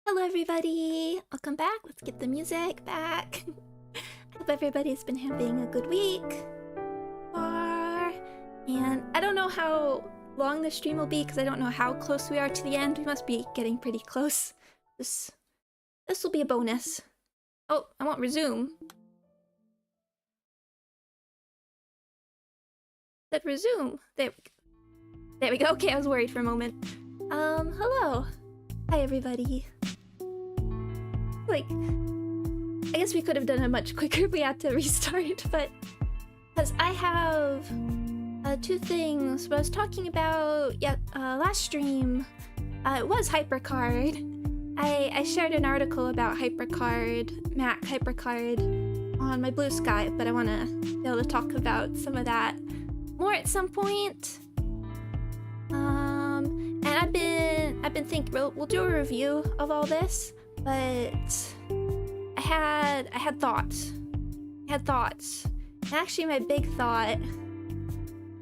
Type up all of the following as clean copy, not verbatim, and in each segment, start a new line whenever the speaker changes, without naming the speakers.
Hello everybody! Welcome back. Let's get the music back. I hope everybody's been having a good week. And I don't know how long the stream will be because I don't know how close we are to the end. We must be getting pretty close. This will be a bonus. Oh, I want resume. Said resume. There we go. Okay, I was worried for a moment. Hello. Hi everybody. Like, I guess we could have done it much quicker if we had to restart, but because I have two things. What I was talking about, last stream, it was HyperCard. I shared an article about HyperCard, Mac HyperCard, on my Blue Sky, but I want to be able to talk about some of that more at some point. And I've been thinking we'll do a review of all this, but I had thoughts. And actually, my big thought,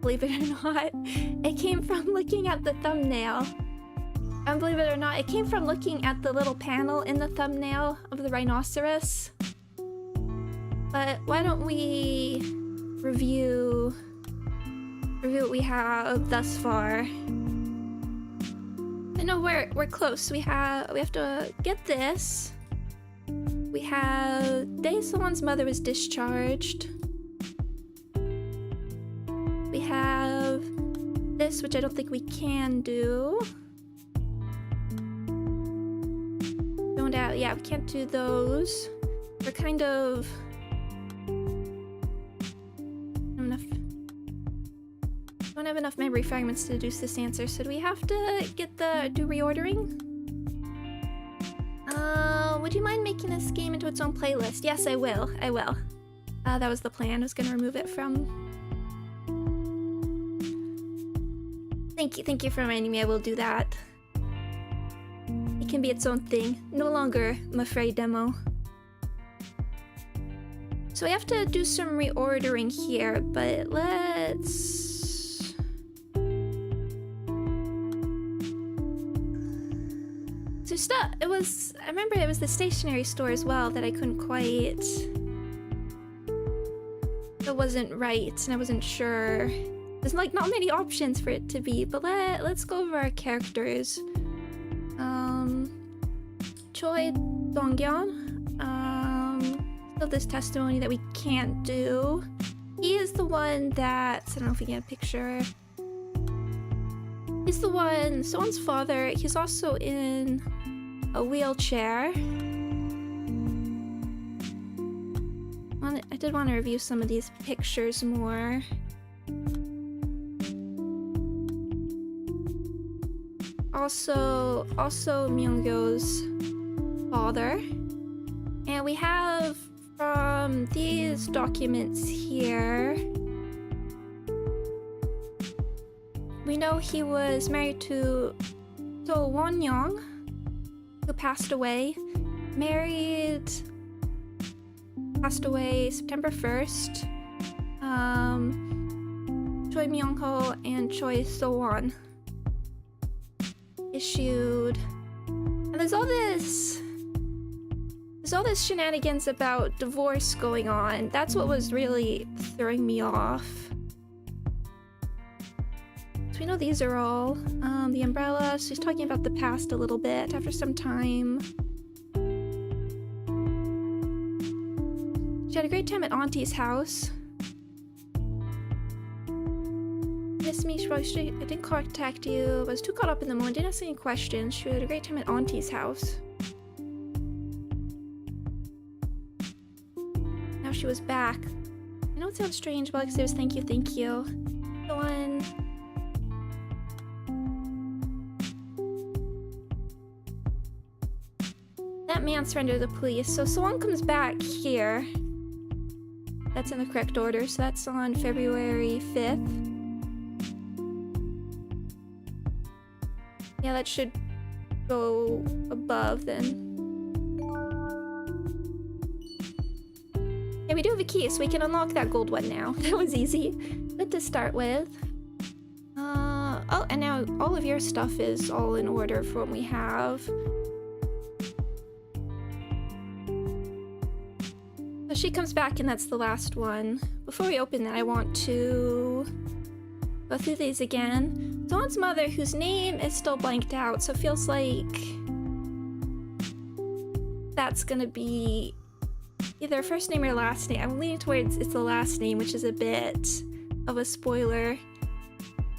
believe it or not, it came from looking at the thumbnail. And believe it or not, it came from looking at the little panel in the thumbnail of the rhinoceros. But why don't we review what we have thus far? I know we're close. We have to get this. We have day someone's mother was discharged. We have this, which I don't think we can do. Don't out. Yeah, we can't do those. We're kind of don't have enough memory fragments to deduce this answer, so do we have to do reordering? Would you mind making this game into its own playlist? Yes, I will. That was the plan. I was gonna remove it from... Thank you for reminding me. I will do that. It can be its own thing. No longer, I'm afraid, demo. So we have to do some reordering here, but let's... So I remember it was the stationery store as well that I couldn't quite... It wasn't right, and I wasn't sure. There's like not many options for it to be, but let's go over our characters. Choi Dongyeon. Still this testimony that we can't do. He is the one that... I don't know if we get a picture. He's the one... Someone's father. He's also in a wheelchair. I did want to review some of these pictures more. Also Myungyo's father. And we have from these documents here, we know he was married to Do Won-young, who passed away. Passed away September 1st. Choi Myung-ho and Choi So-won issued. And there's all this shenanigans about divorce going on. That's what was really throwing me off. So we know these are all the umbrella. So he's talking about the past a little bit after some time. She had a great time at Auntie's house. Miss me, I didn't contact you. I was too caught up in the moment. Didn't ask any questions. She had a great time at Auntie's house. Now she was back. I know it sounds strange, but like I said, thank you. The one. That man surrendered to the police. So someone comes back here. That's in the correct order. So that's on February 5th. Yeah, that should go above then. Yeah, we do have a key, so we can unlock that gold one now. That was easy. Good to start with. Oh, and now all of your stuff is all in order for what we have. So she comes back and that's the last one. Before we open that, I want to go through these again. Dawn's mother, whose name is still blanked out, so it feels like that's gonna be either first name or last name. I'm leaning towards it's the last name, which is a bit of a spoiler.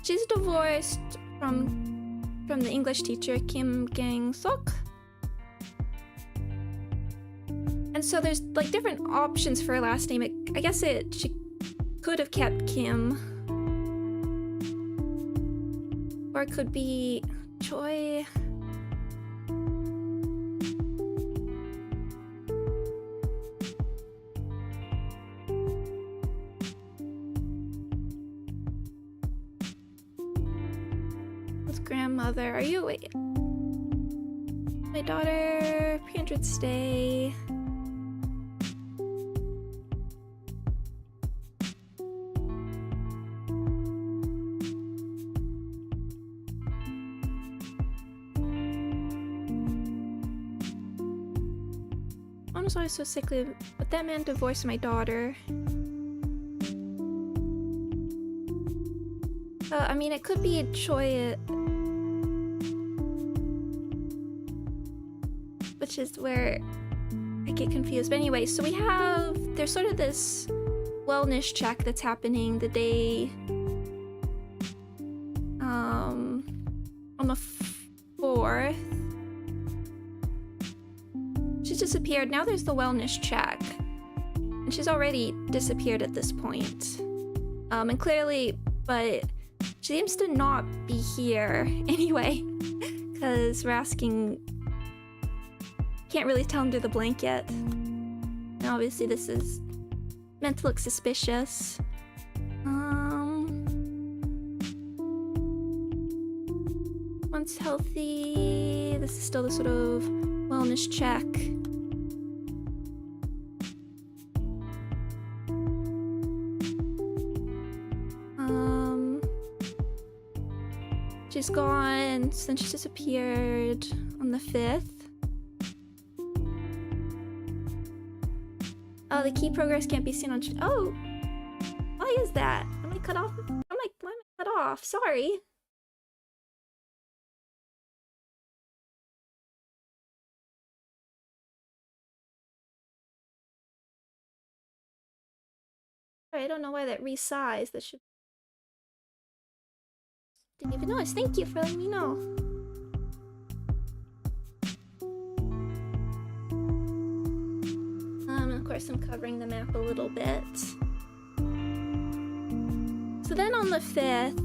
She's divorced from the English teacher, Kim Gang-sok. And so there's like different options for her last name. I guess she could have kept Kim. Or it could be Choi. With grandmother. Are you wait? My daughter, pre-entrance stay. I was always so sickly, but that man divorced my daughter. I mean, it could be a Choi, which is where I get confused. But anyway, so there's sort of this wellness check that's happening the day, on the 4th. She's disappeared. Now there's the wellness check. And she's already disappeared at this point. And clearly, but she seems to not be here anyway. Because we're asking... Can't really tell under the blanket. And obviously this is meant to look suspicious. Once healthy... This is still the sort of wellness check. She's gone since she disappeared on the 5th. Oh, the key progress can't be seen on. Oh, why is that? Am I cut off? Why am I cut off? Sorry. I don't know why that resized. That should. Didn't even notice. Thank you for letting me know. And of course I'm covering the map a little bit. So then on the 5th,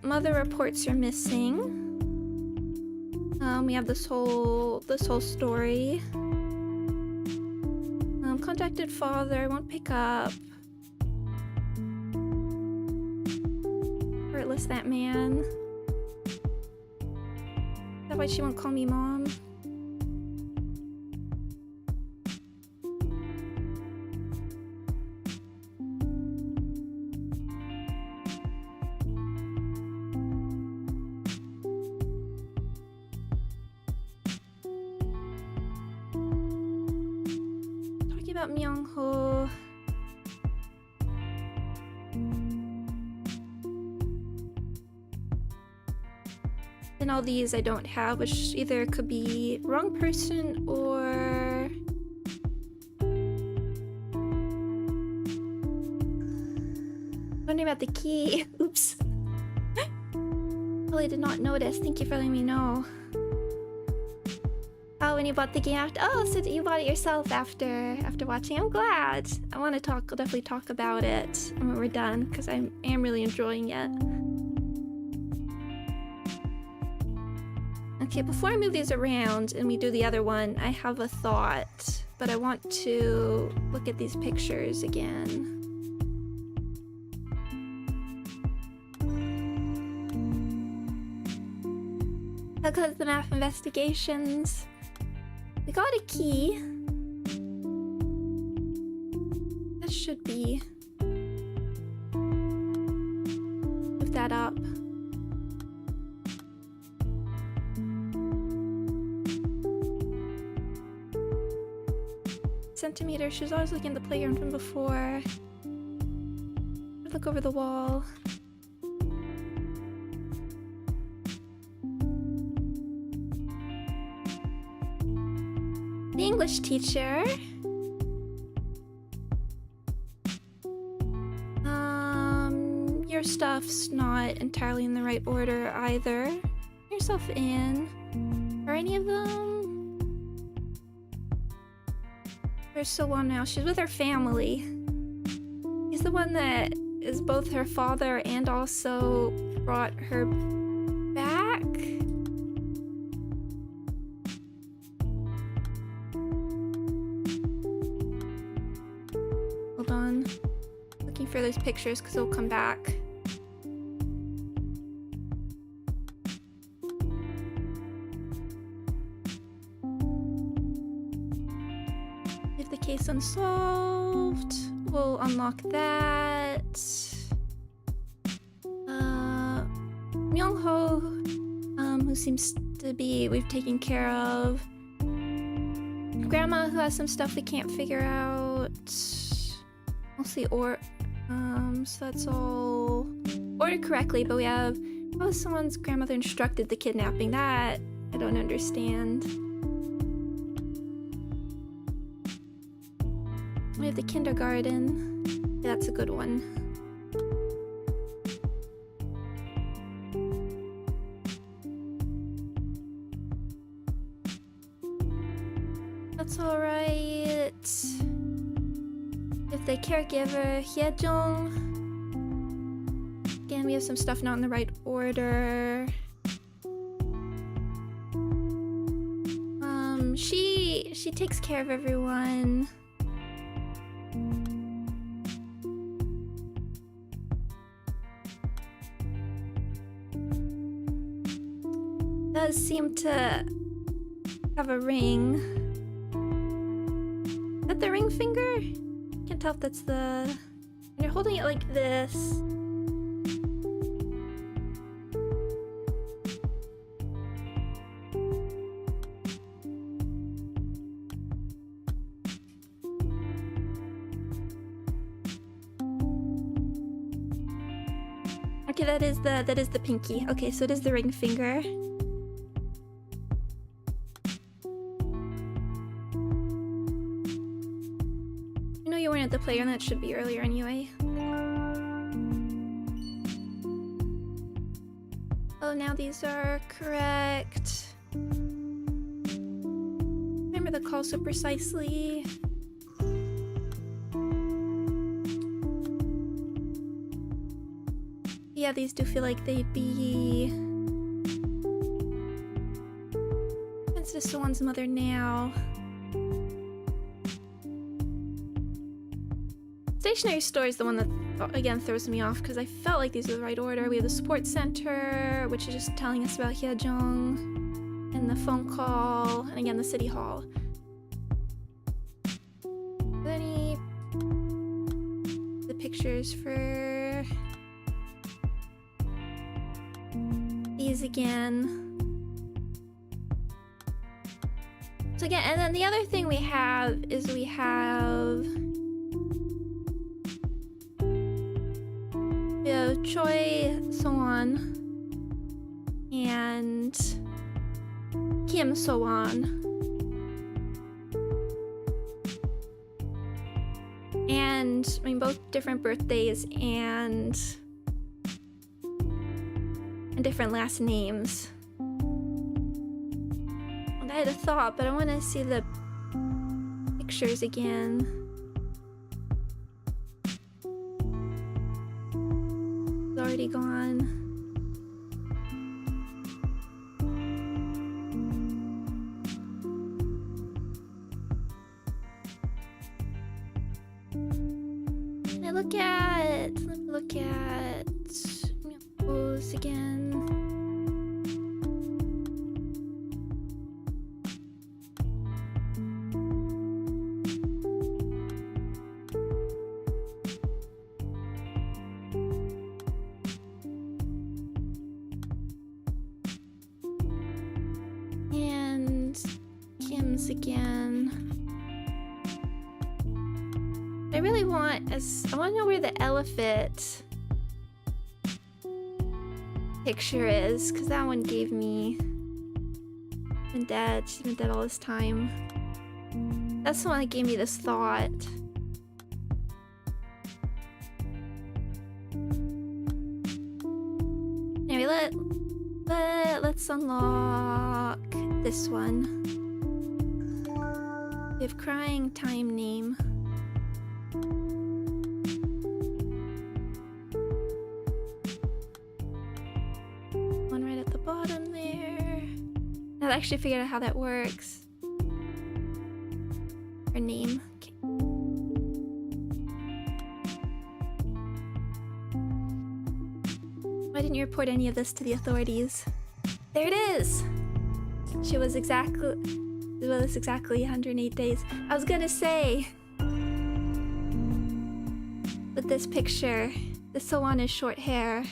mother reports her missing. We have this whole story. Contacted father, won't pick up. Heartless, that man. Is that why she won't call me mom? Talking about Myung-ho. And all these I don't have, which either could be wrong person or... Wondering about the key. Oops. Probably did not notice. Thank you for letting me know. Oh, when you bought the game after... Oh, so you bought it yourself after watching. I'm glad. I want to I'll definitely talk about it when we're done, because I am really enjoying it. Okay, before I move these around and we do the other one, I have a thought, but I want to look at these pictures again. Because the math investigations, we got a key. That should be. Move that up. centimeters. She was always looking at the playground from before. Look over the wall. The English teacher. Your stuff's not entirely in the right order either. Put yourself in. Are any of them? Where's So-won now? She's with her family. He's the one that is both her father and also brought her back. Hold on. Looking for those pictures because they'll come back. Leave the case unsolved. We'll unlock that. Myung-ho, who seems to be we've taken care of. Grandma, who has some stuff we can't figure out. Mostly so that's all ordered correctly, but we have how someone's grandmother instructed the kidnapping. That I don't understand. We have the kindergarten. Yeah, that's a good one. That's alright. If the caregiver, Hyejong. Again, we have some stuff not in the right order. She takes care of everyone. Does seem to have a ring. Is that the ring finger? Can't tell if that's the... And you're holding it like this. Okay, that is the pinky. Okay, so it is the ring finger. You weren't at the playground, that should be earlier anyway. Oh, now these are correct. Remember the call so precisely. Yeah, these do feel like they'd be... That's just the one's mother now. Stationery store is the one that, again, throws me off because I felt like these were the right order. We have the sports center, which is just telling us about Hyejong, and the phone call, and again, the city hall. Any the pictures for these again. So again, and then the other thing we have is we have Choi So-won and Kim So-won. And I mean both different birthdays and different last names. And I had a thought, but I want to see the pictures again. Already gone. Let me look at those again. Again. I really want I want to know where the elephant picture is, because that one gave me... Been dead. She's been dead all this time. That's the one that gave me this thought. Anyway, let's unlock this one. We have crying time name. One right at the bottom there. Now I actually figured out how that works. Her name. Okay. Why didn't you report any of this to the authorities? There it is! It was exactly 108 days. I was gonna say, with this picture, this one is short hair.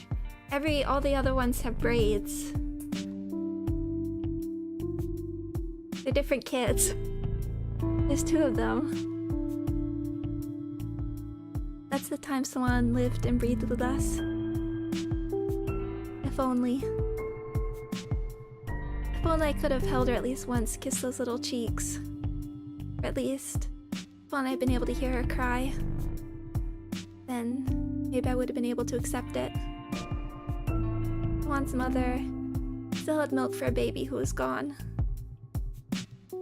All the other ones have braids. They're different kids. There's 2 of them. That's the time someone lived and breathed with us. If only. If only I could have held her at least once, kissed those little cheeks. Or at least, if only I'd been able to hear her cry. Then, maybe I would have been able to accept it. Juan's mother still had milk for a baby who was gone.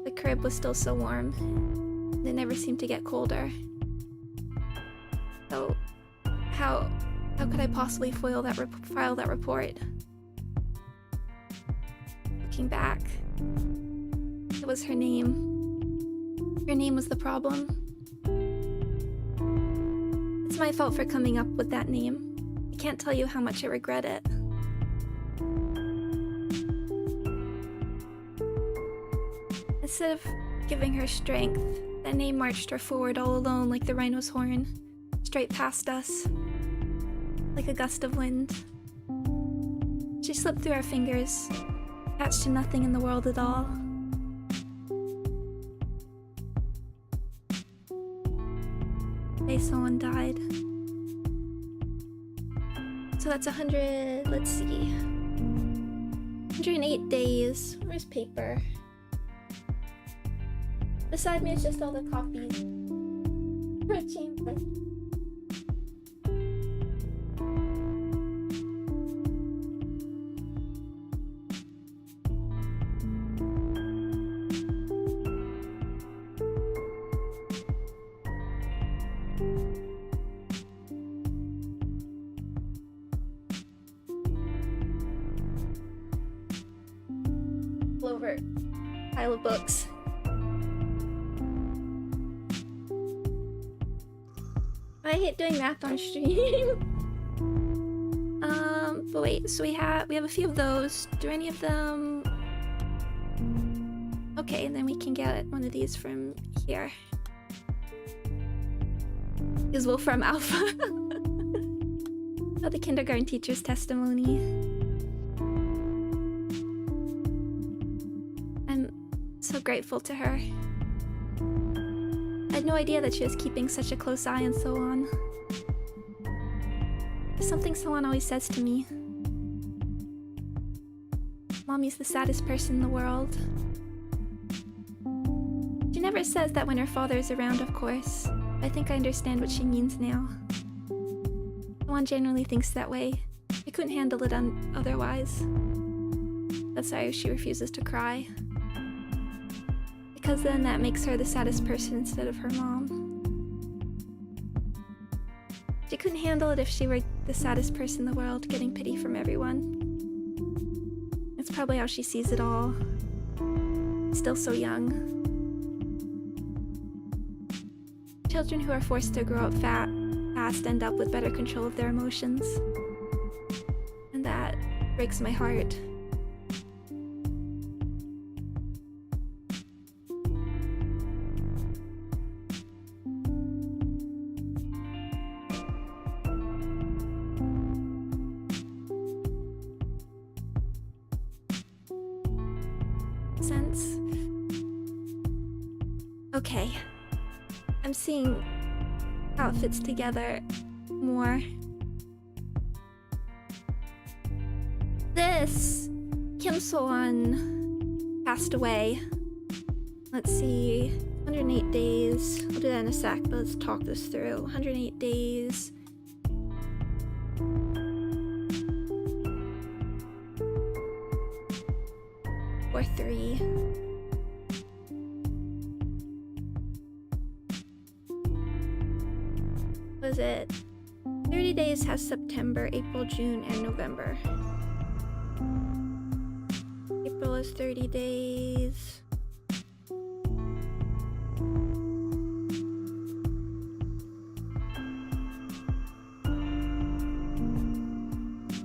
The crib was still so warm, and it never seemed to get colder. So, how could I possibly file that report? Looking back, it was her name. Her name was the problem. It's my fault for coming up with that name. I can't tell you how much I regret it. Instead of giving her strength, that name marched her forward all alone like the rhino's horn, straight past us, like a gust of wind. She slipped through our fingers, attached to nothing in the world at all. The day someone died. So that's 100, let's see. 108 days. Where's paper? Beside me is just all the copies for a chamber. Over pile of books. I hate doing math on stream. But wait, so we have a few of those. Do any of them? Okay, then we can get one of these from here. Is Wolfram Alpha? Oh, the kindergarten teacher's testimony. I'm so grateful to her. I had no idea that she was keeping such a close eye on So-on. There's something So-on always says to me. Mommy's the saddest person in the world. She never says that when her father is around, of course. I think I understand what she means now. So-on genuinely thinks that way. I couldn't handle it otherwise. That's why she refuses to cry. Because then that makes her the saddest person instead of her mom. She couldn't handle it if she were the saddest person in the world, getting pity from everyone. That's probably how she sees it all. Still so young. Children who are forced to grow up fast end up with better control of their emotions. And that breaks my heart. Okay. I'm seeing how it fits together more. This Kim So-won passed away. Let's see, 108 days. I'll do that in a sec, but let's talk this through. 108 days. Or 3. Was it 30 days has September, April, June, and November. April is 30 days.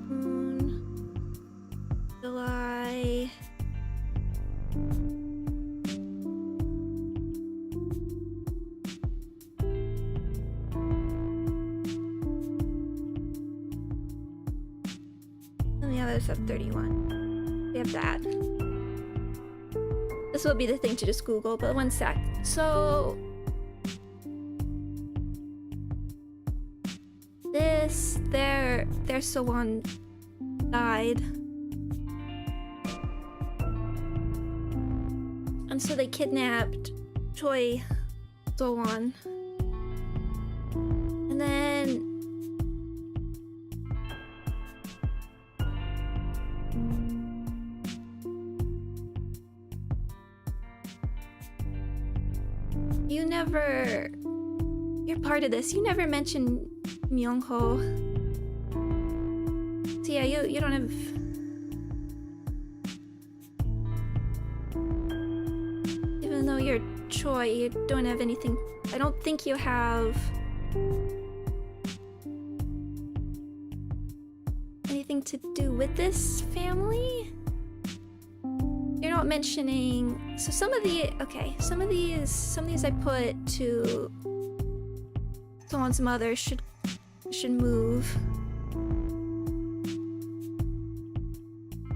June, July. And the others have 31. We have that. This will be the thing to just Google, but one sec. So this, their So-won died. And so they kidnapped Choi So-won. And then you're part of this. You never mentioned Myung-ho. So yeah, you don't have... Even though you're Choi, you don't have anything... I don't think you have... anything to do with this family? You're not mentioning... So some of the... Okay, some of these I put to... Someone's mother should move.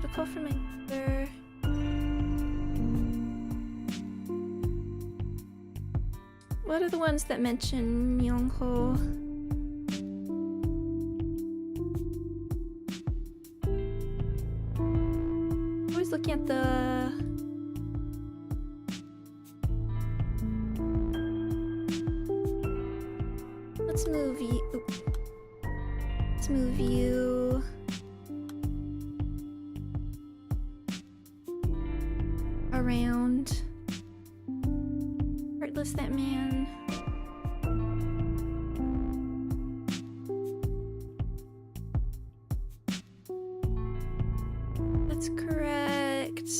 A call from my mother. What are the ones that mention Myung-ho? Always looking at the... Let's move you. Let's move you. Around. Heartless, that man. That's correct.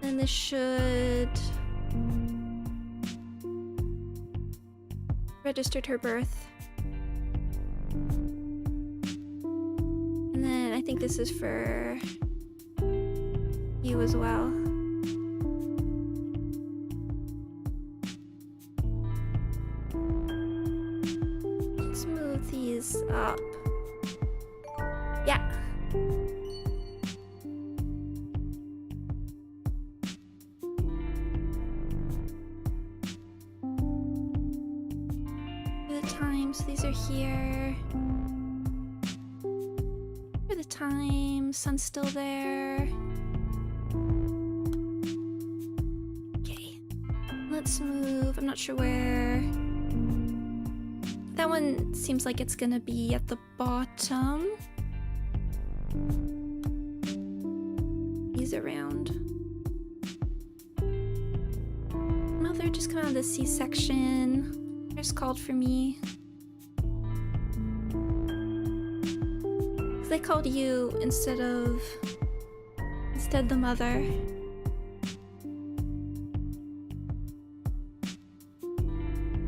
And this should... registered her birth. And then I think this is for you as well. Let's move these up. Yeah. These are here. For the time, sun's still there. Okay, let's move. I'm not sure where. That one seems like it's gonna be at the bottom. These around. Mother just come out of the C-section. Nurse called for me. They called you instead the mother.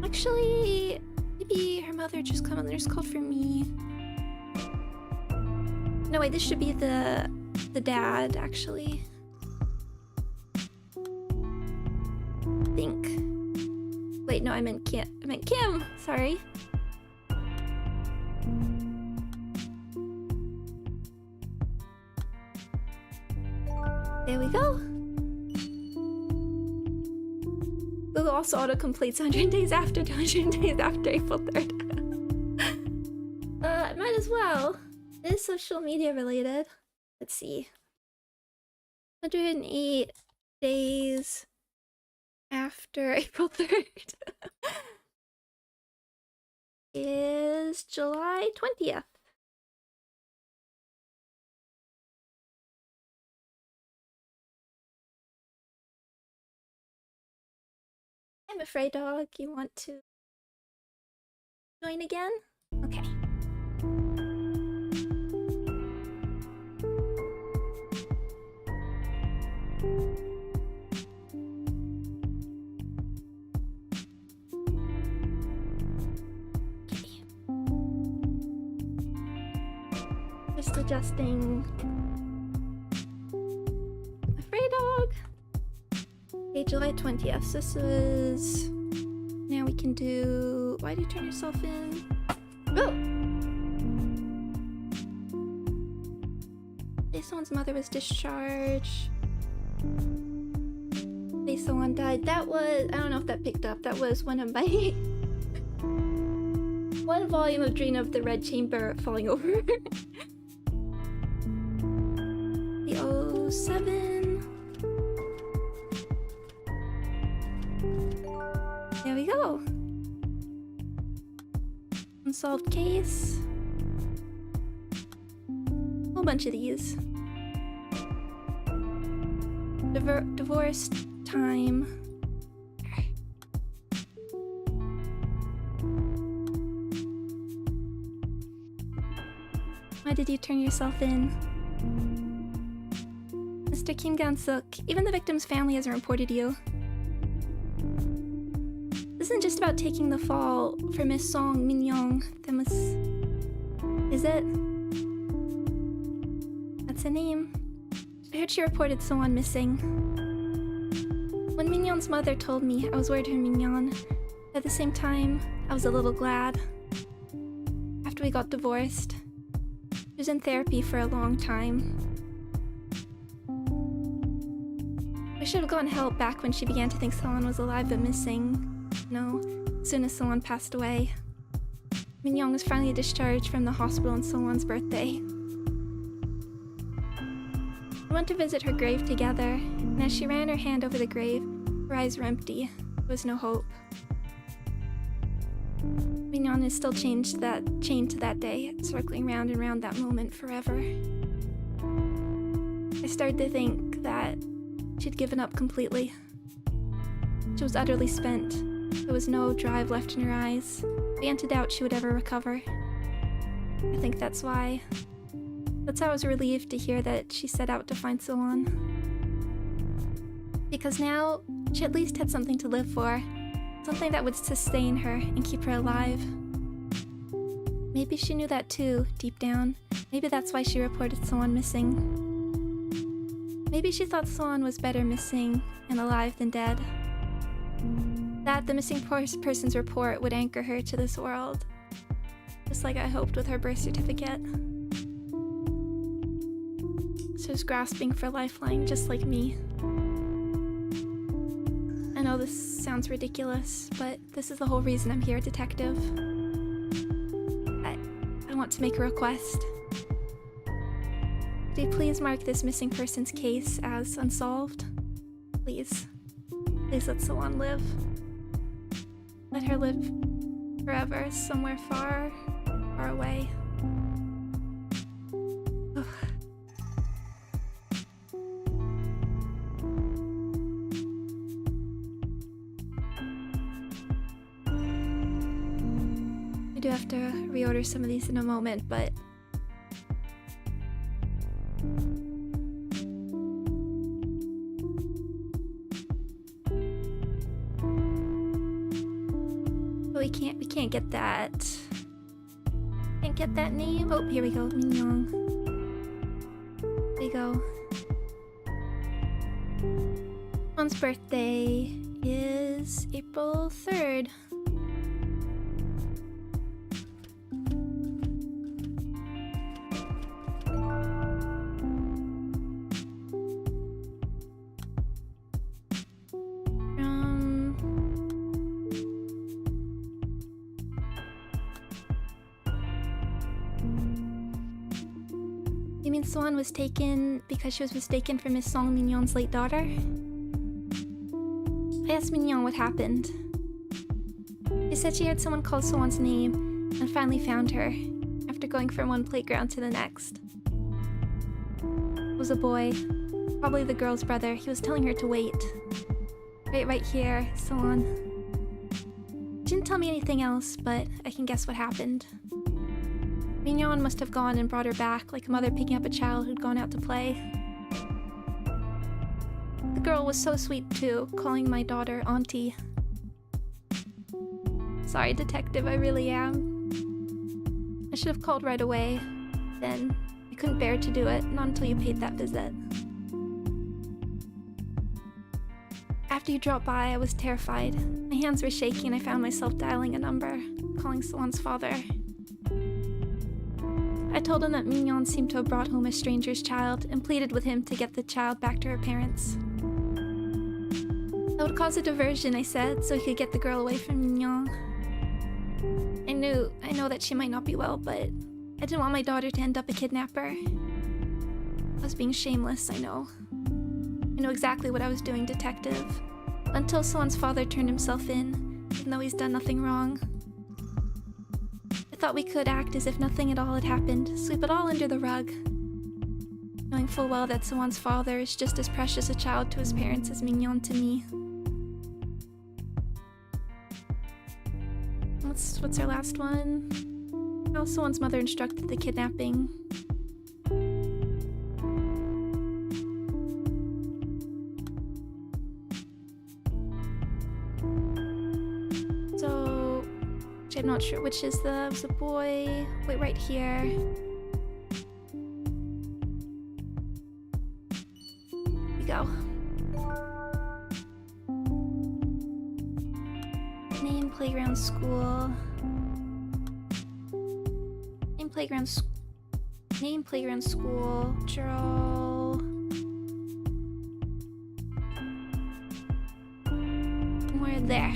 Actually, maybe her mother just called and the nurse called for me. No, wait, this should be the dad, actually. I think. Wait, no, I meant Kim. Sorry. There we go. Google also auto-completes 100 days after 200 days after April 3rd. Might as well. It is social media related. Let's see. 108 days after April 3rd is July 20th. I'm afraid, dog. You want to join again? Okay. Just adjusting. Afraid dog. Okay, July 20th. So this was. Now we can do. Why do you turn yourself in? Oh! Someone's mother was discharged. Someone died. That was. I don't know if that picked up. That was one of my. One volume of Dream of the Red Chamber falling over. The 07. There we go. Unsolved case. A whole bunch of these. Divorced time. Why did you turn yourself in? Mr. Kim Gan-suk, even the victim's family hasn't reported you. This isn't just about taking the fall for Miss Song Min-young. That must... Is it? That's a name. I heard she reported someone missing. When Min-young's mother told me, I was worried for Min-young. At the same time, I was a little glad. After we got divorced, she was in therapy for a long time. I should have gotten help back when she began to think Solon was alive but missing. No, as soon as Solon passed away. Min-young was finally discharged from the hospital on Solon's birthday. We went to visit her grave together, and as she ran her hand over the grave, her eyes were empty. There was no hope. Min-young is still chained to that day, circling round and round that moment forever. I started to think that she'd given up completely. She was utterly spent. There was no drive left in her eyes. I began to doubt she would ever recover. I think that's why I was relieved to hear that she set out to find Solon. Because now, she at least had something to live for. Something that would sustain her and keep her alive. Maybe she knew that too, deep down. Maybe that's why she reported Solon missing. Maybe she thought Solon was better missing and alive than dead. That the missing person's report would anchor her to this world. Just like I hoped with her birth certificate. She was grasping for a lifeline, just like me. I know this sounds ridiculous, but this is the whole reason I'm here, Detective. I want to make a request. Could you please mark this missing person's case as unsolved? Please. Please let Solon live. Let her live forever, somewhere far, far away. Ugh. I do have to reorder some of these in a moment, but we can't get that. Can't get that name. Oh, here we go. Min-young. There we go. One's birthday is April 3rd. Swan was taken because she was mistaken for Miss Song Mignon's late daughter. I asked Mignon what happened. She said she heard someone call Swan's name and finally found her after going from one playground to the next. It was a boy, probably the girl's brother. He was telling her to wait. Right here, Swan. She didn't tell me anything else, but I can guess what happened. Mignon must have gone and brought her back, like a mother picking up a child who'd gone out to play. The girl was so sweet too, calling my daughter Auntie. Sorry, detective, I really am. I should have called right away. Then, I couldn't bear to do it, not until you paid that visit. After you dropped by, I was terrified. My hands were shaking and I found myself dialing a number, calling Swan's father. I told him that Mignon seemed to have brought home a stranger's child and pleaded with him to get the child back to her parents. That would cause a diversion, I said, so he could get the girl away from Mignon. I know that she might not be well, but I didn't want my daughter to end up a kidnapper. I was being shameless, I know. I know exactly what I was doing, detective. Until Swan's father turned himself in, even though he's done nothing wrong. I thought we could act as if nothing at all had happened, sweep it all under the rug. Knowing full well that Swan's father is just as precious a child to his parents as Mignon to me. What's our last one? How Swan's mother instructed the kidnapping. So, I'm not sure which is was the boy. Wait, right here. Here we go. Name, playground, school. Name, playground, school. Draw. Somewhere there.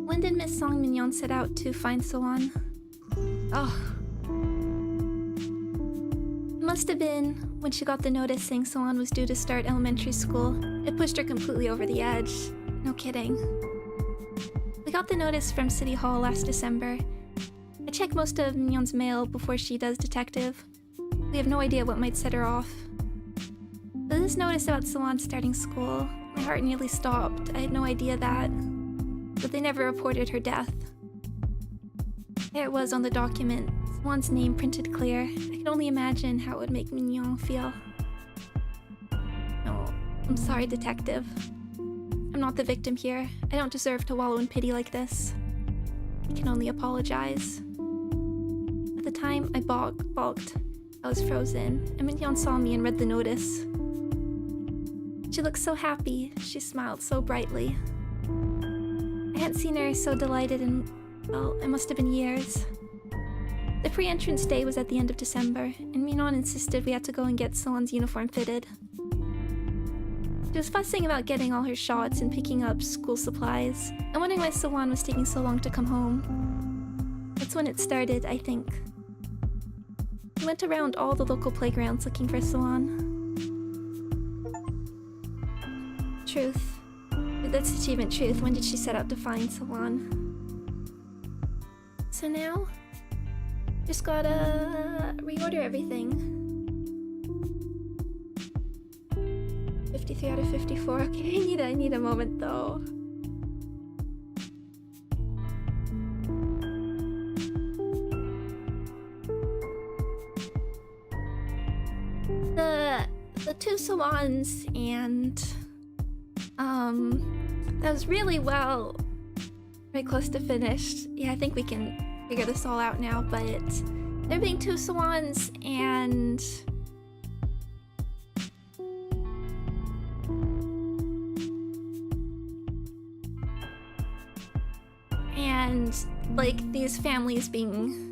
When did Miss Song Mignon set out to find Swan? Oh. It must have been when she got the notice saying Swan was due to start elementary school. It pushed her completely over the edge. No kidding. We got the notice from City Hall last December. I check most of Mignon's mail before she does, detective. We have no idea what might set her off. But this notice about Swan starting school, my heart nearly stopped. I had no idea that they never reported her death. There it was on the document, Swan's name printed clear. I can only imagine how it would make Mignon feel. No, I'm sorry, detective. I'm not the victim here. I don't deserve to wallow in pity like this. I can only apologize. At the time, I balked. I was frozen, and Mignon saw me and read the notice. She looked so happy. She smiled so brightly. I hadn't seen her so delighted in, well, it must have been years. The pre-entrance day was at the end of December, and Mignon insisted we had to go and get Swan's uniform fitted. She was fussing about getting all her shots and picking up school supplies, and wondering why Swan was taking so long to come home. That's when it started, I think. We went around all the local playgrounds looking for Swan. Truth. That's achievement truth. When did she set out to find Swan? So now, just gotta reorder everything. 53 out of 54. Okay, I need a moment though. The two Swans and that was really well, very close to finished. Yeah, I think we can figure this all out now, but there being two Swans and like these families being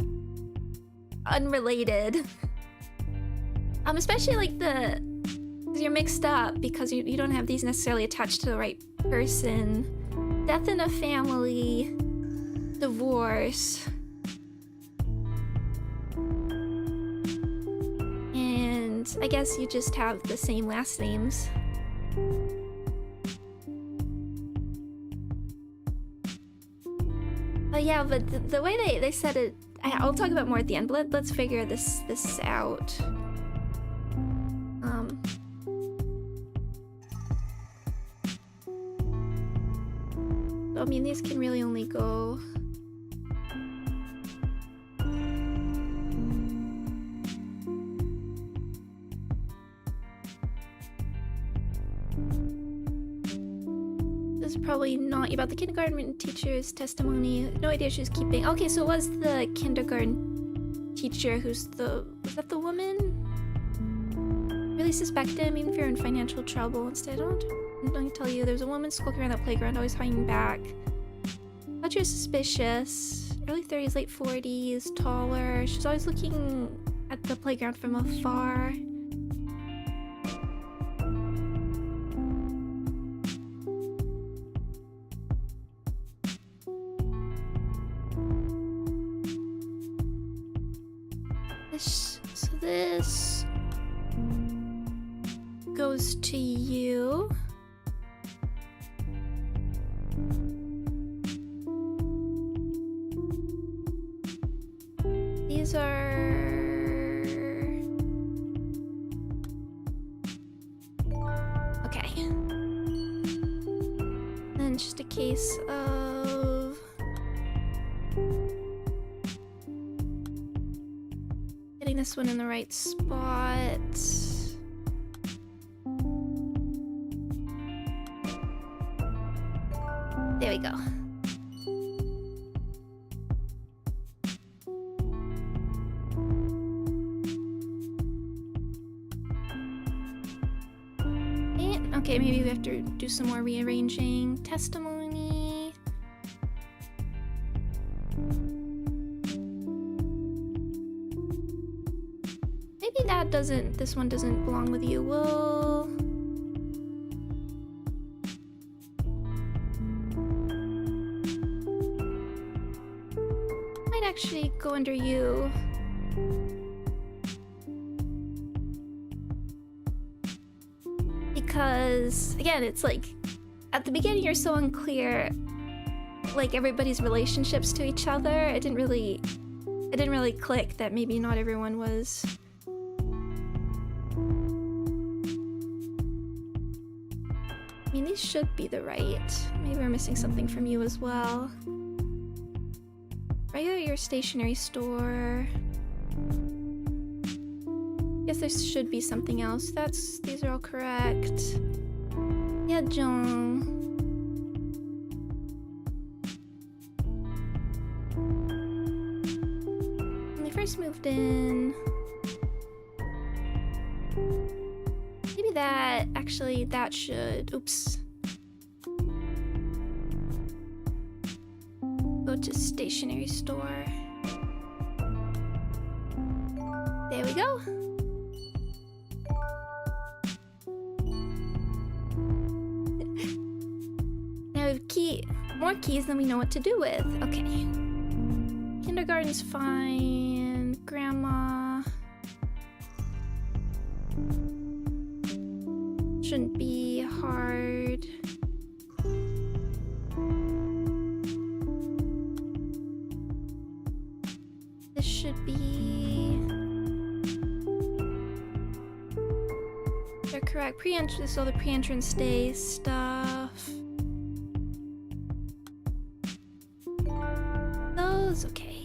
unrelated. Especially like you're mixed up because you don't have these necessarily attached to the right person. Death in a family. divorce. And I guess you just have the same last names. Oh yeah, but the way they said it, I'll talk about more at the end, but let's figure this out. I mean, these can really only go... This is probably not about the kindergarten teacher's testimony. No idea she was keeping... Okay, so it was the kindergarten teacher who's the... Was that the woman? Really suspect him, even if you're in financial trouble. Instead, I'm going to tell you, there's a woman skulking around that playground, always hanging back. Thought you were suspicious. Early 30s, late 40s, taller. She's always looking at the playground from afar. So this goes to you. These are... Okay. Then just a case of... getting this one in the right spot. There we go. And, okay, maybe we have to do some more rearranging. Testimony. Maybe that doesn't, this one doesn't belong with you. We'll... might actually go under you. Because, again, it's like, at the beginning you're so unclear, like, everybody's relationships to each other. It didn't really click that maybe not everyone was... I mean, these should be the right. Maybe we're missing something from you as well. Right at your stationery store. Guess there should be something else. These are all correct. Yeah, John. When they first moved in... maybe that, actually, that should... Oops. Go to stationery store. There we go. Now we have more keys than we know what to do with. Okay. Kindergarten's fine. Grandma. Shouldn't be hard. This should be... they're correct. Pre-entrance, this is all the pre-entrance day stuff. Those, okay.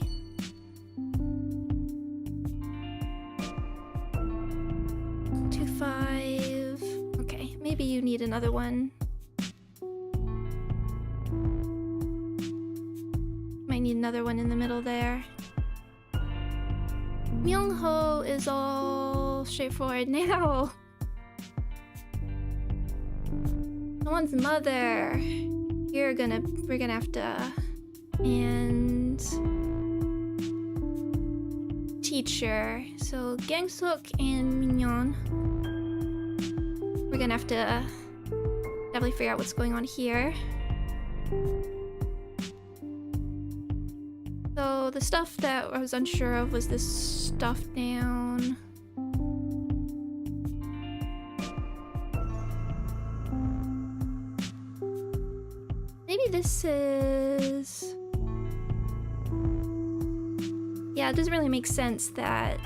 Maybe you need another one. Might need another one in the middle there. Myung-ho is all straightforward now. Someone's mother. We're gonna have to... and... teacher. So Gangsuk and Minyon. We're gonna have to definitely figure out what's going on here. So the stuff that I was unsure of was this stuff down. Maybe this is... Yeah, it doesn't really make sense that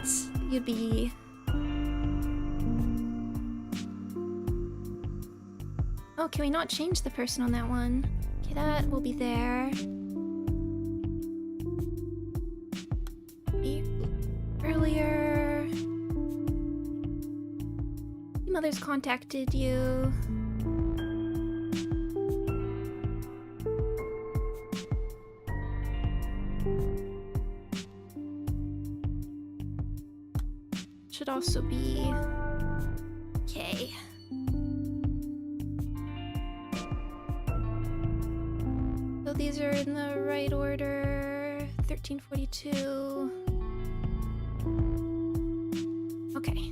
you'd be... Oh, can we not change the person on that one? Okay, that will be there. Earlier... Your mother's contacted you. Should also be... Okay. So these are in the right order. 1342. Okay.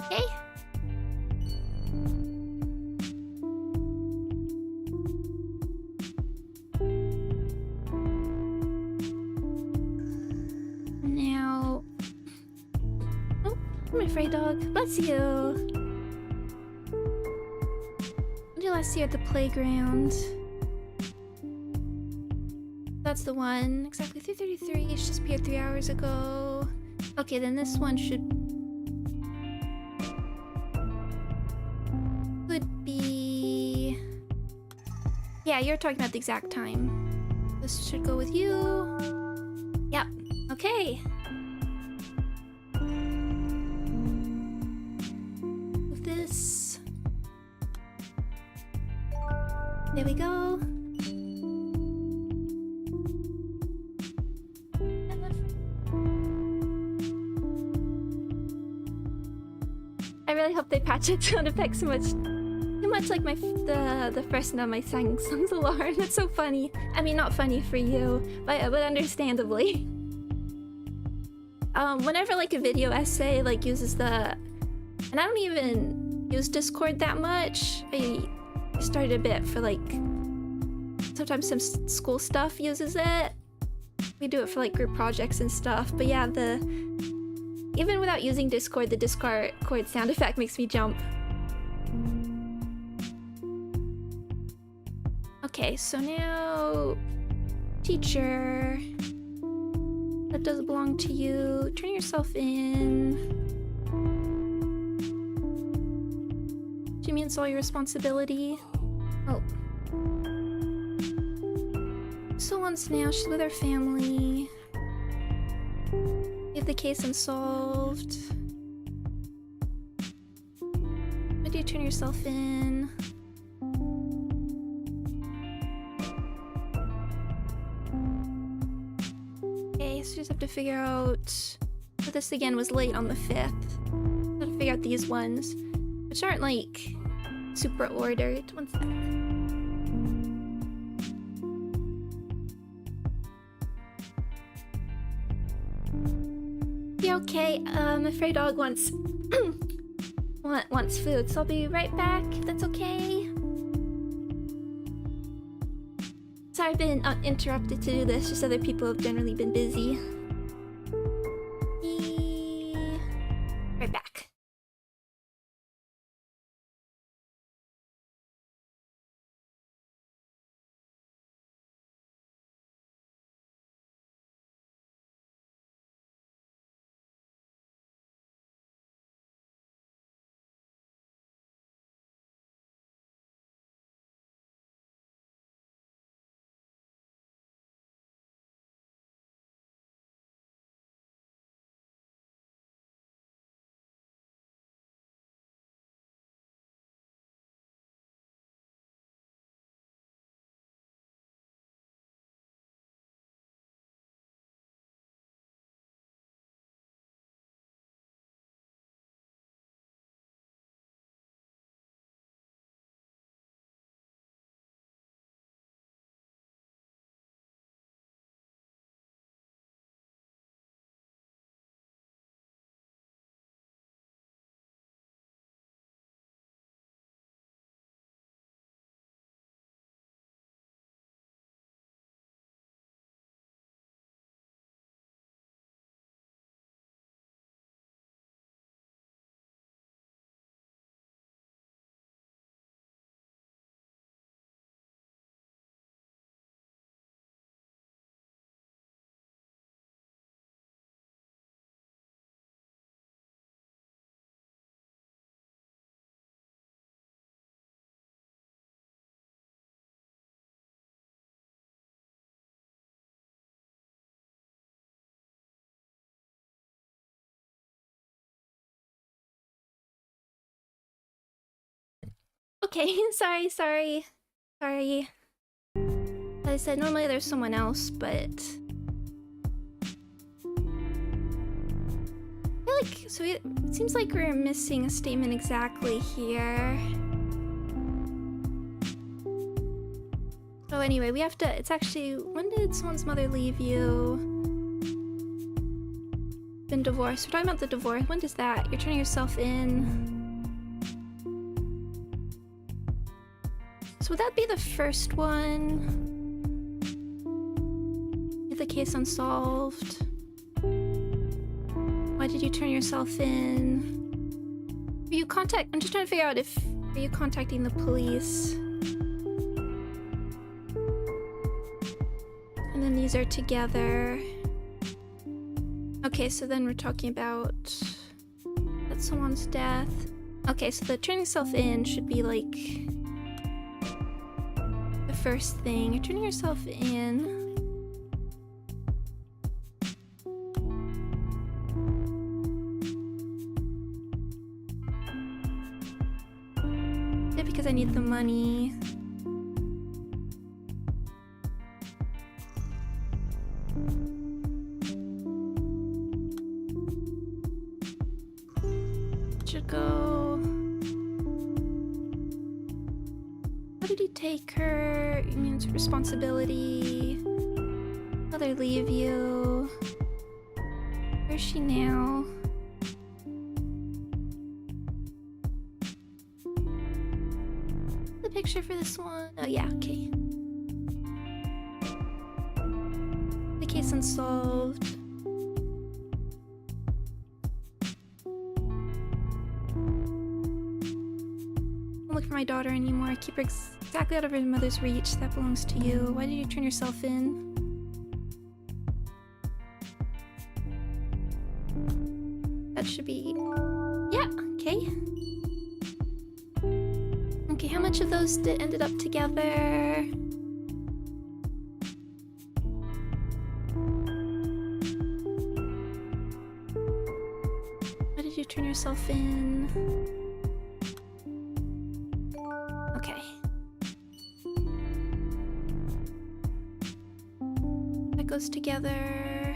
Okay. Now... Oh, I'm afraid, dog. Bless you. What did you last see at the playground? That's the one. Exactly 3:33. She just appeared 3 hours ago. Okay, then this one should... Could be... Yeah, you're talking about the exact time. This should go with you. Yep. Okay. With this. There we go. I really hope they patch it sound effects so much. Too much like the first note I sang Songs Alarm. That's so funny. I mean, not funny for you, but understandably. Whenever like a video essay like uses the... And I don't even use Discord that much. I started a bit for like... Sometimes some school stuff uses it. We do it for like group projects and stuff. But yeah, even without using Discord, the Discord sound effect makes me jump. Okay, so now... Teacher... That does belong to you. Turn yourself in. Jimmy and Sawyer responsibility. Oh. So once now, she's with her family. We have the case unsolved. Why do you turn yourself in? Okay, so you just have to figure out... But this again was late on the 5th. Have to figure out these ones, which aren't like super ordered. One sec. Yeah, okay. I'm afraid dog wants wants food, so I'll be right back if that's okay. Sorry I've been interrupted to do this, just other people have generally been busy. okay. Sorry. As I said, normally there's someone else, but I feel like it seems like we're missing a statement exactly here. So anyway, we have to. It's actually, when did someone's mother leave you? Been divorced. We're talking about the divorce. When does that? You're turning yourself in. So would that be the first one? The case unsolved. Why did you turn yourself in? Are you I'm just trying to figure out if are you contacting the police? And then these are together. Okay, so then we're talking about that's someone's death. Okay, so the turning yourself in should be like the first thing. You're turning yourself in. Because I need the money. Should go. How did he take her? It means responsibility. Mother leave you. Where's she now? Picture for this one. Oh yeah, okay. The case unsolved. Don't look for my daughter anymore. Keep her exactly out of her mother's reach. That belongs to you. Why did you turn yourself in? That should be... yeah, okay. Okay, how much of those ended up together? Why did you turn yourself in? Okay. That goes together.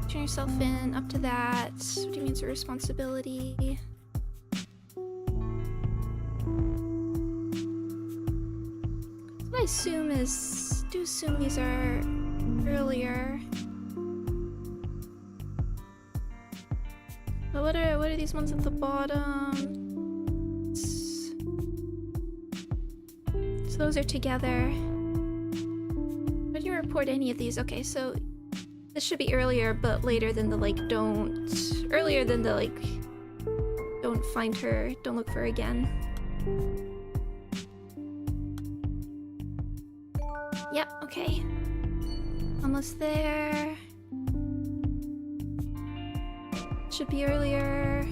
Turn yourself in, up to that. What do you mean it's a responsibility? I assume these are earlier. But what are these ones at the bottom? So those are together. Why didn't you report any of these? Okay, so this should be earlier, but later than the earlier than the don't find her, don't look for her again. Yep, okay. Almost there. Should be earlier.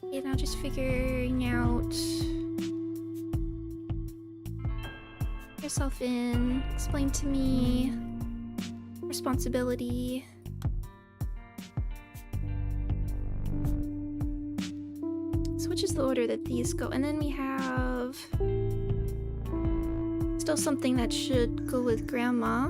Okay, now just figuring out. Yourself in. Explain to me. Responsibility. Which is the order that these go, and then we have still something that should go with grandma.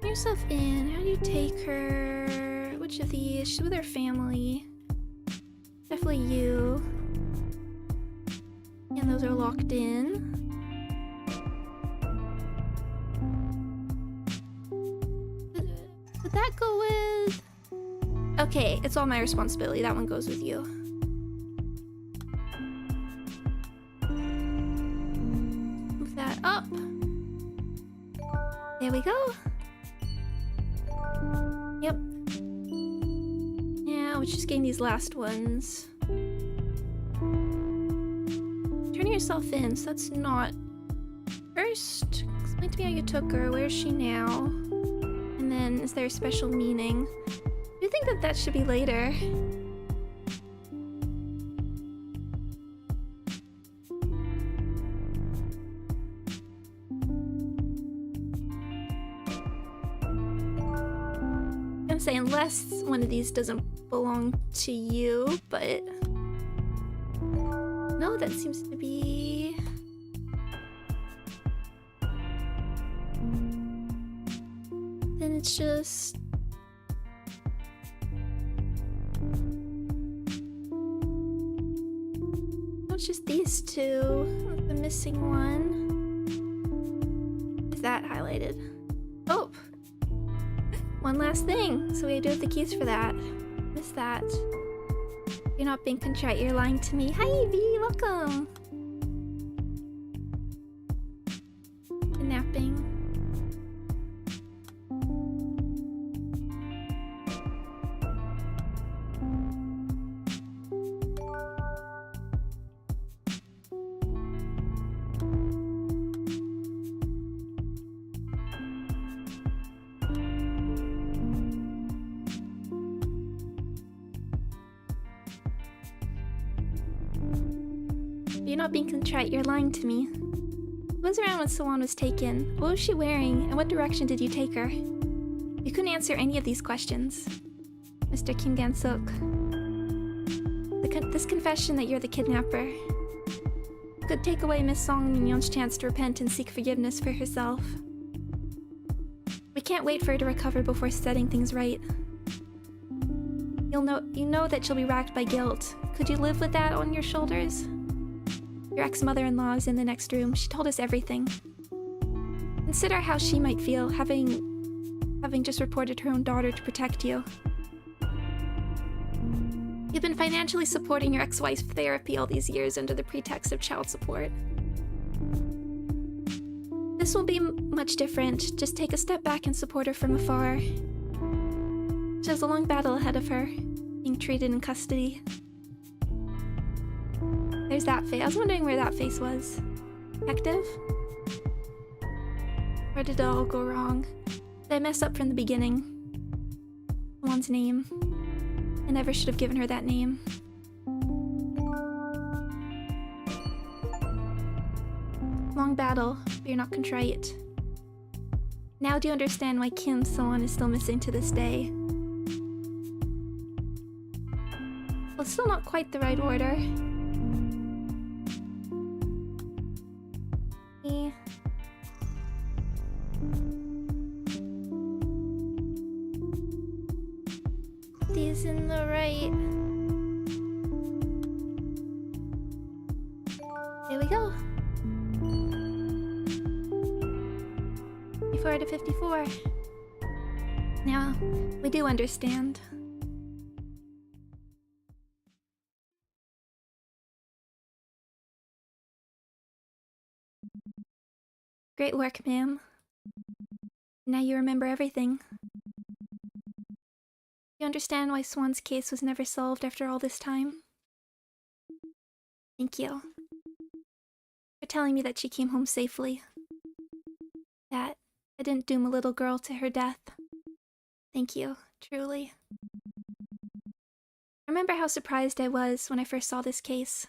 Turn yourself in. How do you take her? Which of these? She's with her family. Definitely you. And those are locked in. That go with... okay, it's all my responsibility. That one goes with you. Move that up. There we go. Yep. Yeah, we're just getting these last ones. Turning yourself in, so that's not... first, explain to me how you took her. Where is she now? And then, is there a special meaning? Do you think that should be later? gonna say unless one of these doesn't belong to you, but... No, that seems to be... Then it's just... Oh, it's just these two. The missing one. Is that highlighted? Oh! One last thing! So we do have the keys for that. Missed that. You're not being contrite, you're lying to me. Hi, V! Welcome! Kidnapping. You're not being contrite, you're lying to me. Who was around when Swan was taken? What was she wearing, and what direction did you take her? You couldn't answer any of these questions. Mr. Kim Dan-suk. This confession that you're the kidnapper could take away Miss Song Min-yeon's chance to repent and seek forgiveness for herself. We can't wait for her to recover before setting things right. You know that she'll be racked by guilt. Could you live with that on your shoulders? Your ex-mother-in-law is in the next room. She told us everything. Consider how she might feel, having just reported her own daughter to protect you. You've been financially supporting your ex-wife's therapy all these years under the pretext of child support. This won't be much different. Just take a step back and support her from afar. She has a long battle ahead of her, being treated in custody. There's that face. I was wondering where that face was. Detective? Where did it all go wrong? Did I mess up from the beginning? Someone's name. I never should have given her that name. Long battle, but you're not contrite. Now do you understand why Kim So-won is still missing to this day? Well, it's still not quite the right order. These in the right. Here we go. 54 to 54. Now, we do understand. Great work, ma'am. Now you remember everything. You understand why Swan's case was never solved after all this time? Thank you. For telling me that she came home safely. That I didn't doom a little girl to her death. Thank you, truly. I remember how surprised I was when I first saw this case.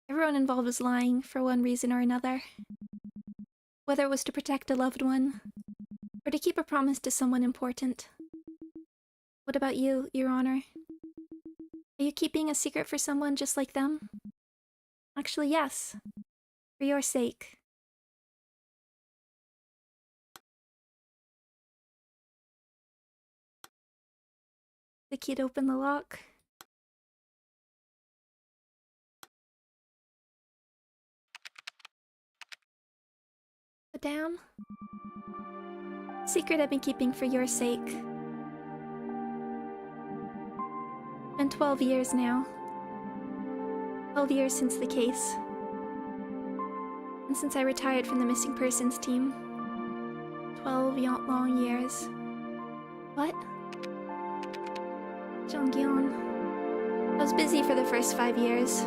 Everyone involved was lying for one reason or another. Whether it was to protect a loved one, or to keep a promise to someone important. What about you, Your Honor? Are you keeping a secret for someone just like them? Actually, yes. For your sake. The key to open the lock. Put down. Secret I've been keeping for your sake. Been 12 years now. 12 years since the case. And since I retired from the missing persons team. 12 long years. What? Jonghyun. I was busy for the first 5 years.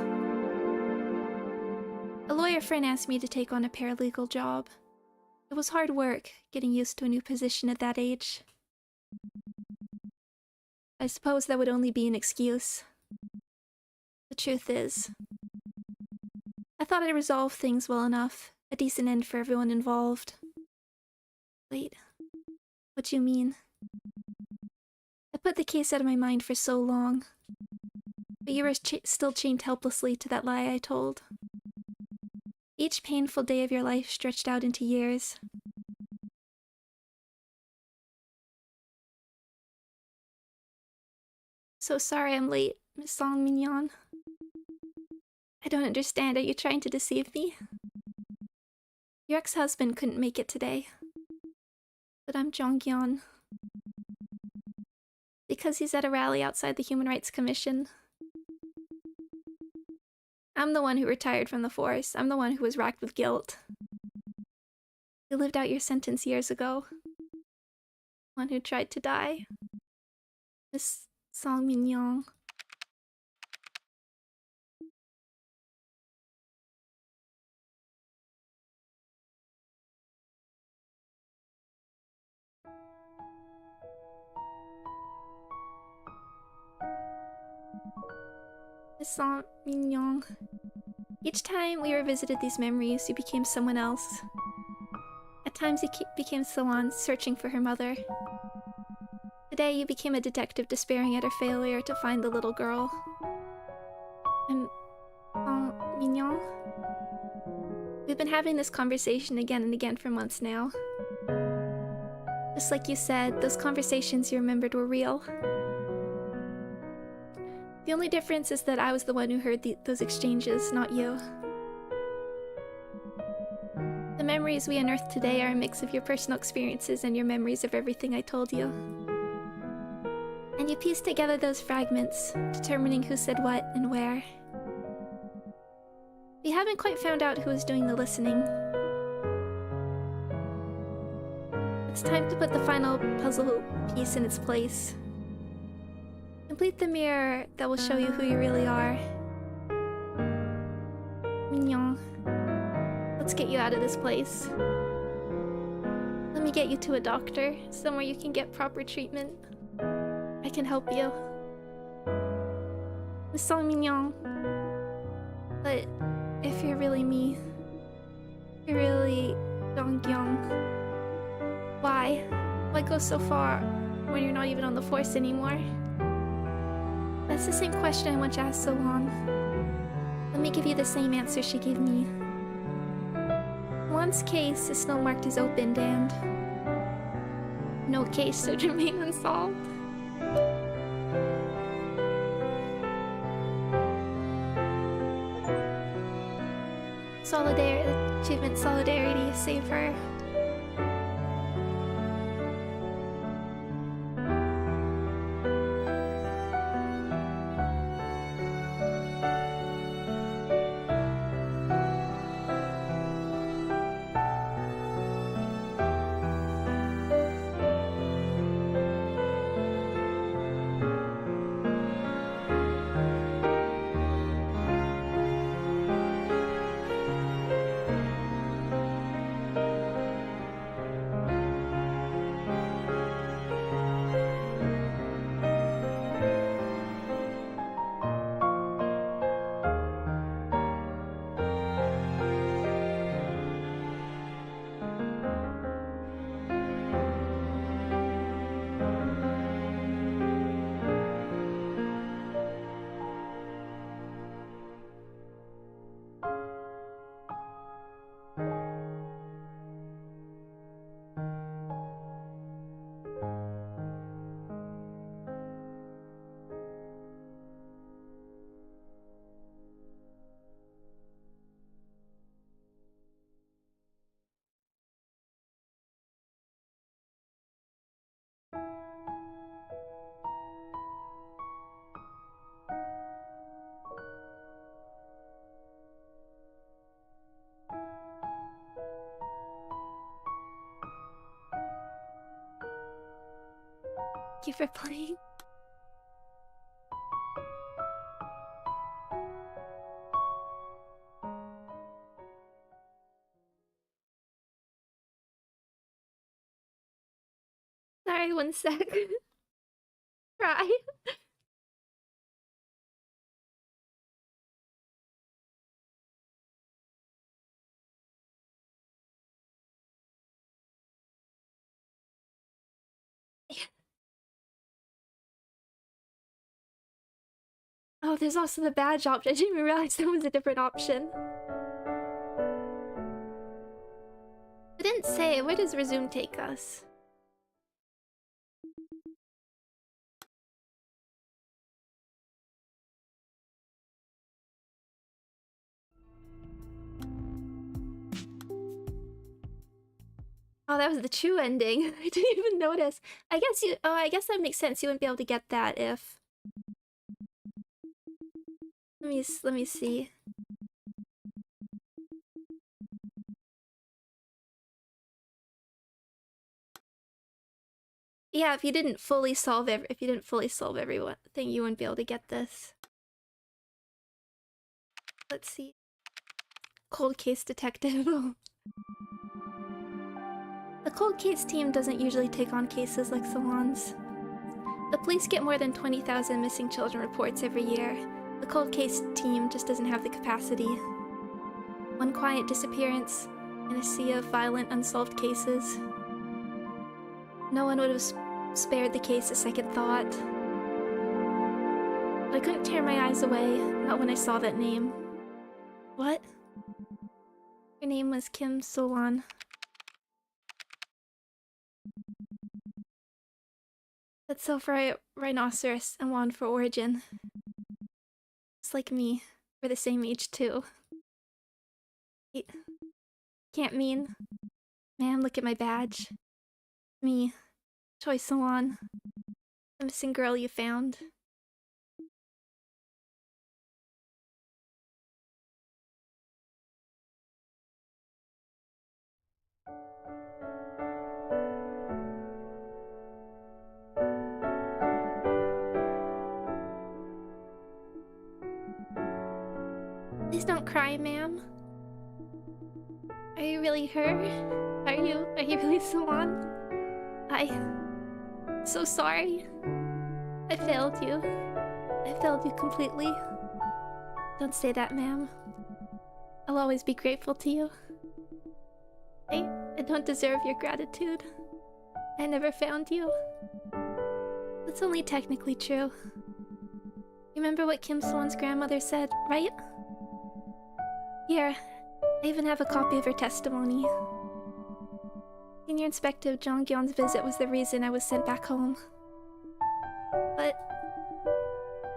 A lawyer friend asked me to take on a paralegal job. It was hard work, getting used to a new position at that age. I suppose that would only be an excuse. The truth is, I thought I resolved things well enough, a decent end for everyone involved. Wait, what do you mean? put the case out of my mind for so long. But you were still chained helplessly to that lie I told. Each painful day of your life stretched out into years. So sorry I'm late, Miss Song Mignon. I don't understand. Are you trying to deceive me? Your ex-husband couldn't make it today. But I'm Jonggyeon. Because he's at a rally outside the Human Rights Commission. I'm the one who retired from the force. I'm the one who was racked with guilt. You lived out your sentence years ago. One who tried to die. Miss Song Mignon. Miss Song Mignon. Each time we revisited these memories, you became someone else. At times you became Solan searching for her mother. Today you became a detective despairing at her failure to find the little girl. And... oh, Mignon? We've been having this conversation again and again for months now. Just like you said, those conversations you remembered were real. The only difference is that I was the one who heard those exchanges, not you. The memories we unearthed today are a mix of your personal experiences and your memories of everything I told you. And you pieced together those fragments, determining who said what and where. We haven't quite found out who was doing the listening. It's time to put the final puzzle piece in its place. Complete the mirror that will show you who you really are. Mignon, let's get you out of this place. Let me get you to a doctor, somewhere you can get proper treatment. I can help you. Miss Song Mignon. But if you're really me, you're really Jonggyeon. Why? Why go so far when you're not even on the force anymore? That's the same question I want to ask so long. Let me give you the same answer she gave me. One's case is still marked as opened and no case should remain unsolved. Achievement solidarity, save her. Thank you for playing. Sorry, one sec. Try. Oh, there's also the badge option. I didn't even realize there was a different option. I didn't say. Where does resume take us? Oh, that was the true ending. I didn't even notice. I guess you... Oh, I guess that makes sense. You wouldn't be able to get that if... Let me see. Yeah, if you didn't fully solve everything, you wouldn't be able to get this. Let's see. Cold case detective. The cold case team doesn't usually take on cases like Salon's. The police get more than 20,000 missing children reports every year. The cold case team just doesn't have the capacity. One quiet disappearance in a sea of violent, unsolved cases. No one would have spared the case a second thought. But I couldn't tear my eyes away, not when I saw that name. What? Her name was Kim Solon. That's so for rhinoceros and one for origin. It's like me. We're the same age too. Wait. Can't mean. Ma'am, look at my badge. Me. Choi Salon. The missing girl you found. Please don't cry, ma'am. Are you really her? Are you really Salon? I'm so sorry. I failed you. I failed you completely. Don't say that, ma'am. I'll always be grateful to you. I don't deserve your gratitude. I never found you. That's only technically true. Remember what Kim Salon's grandmother said, right? Here, I even have a copy of her testimony. Senior Inspector Jong Gyon's visit was the reason I was sent back home. But...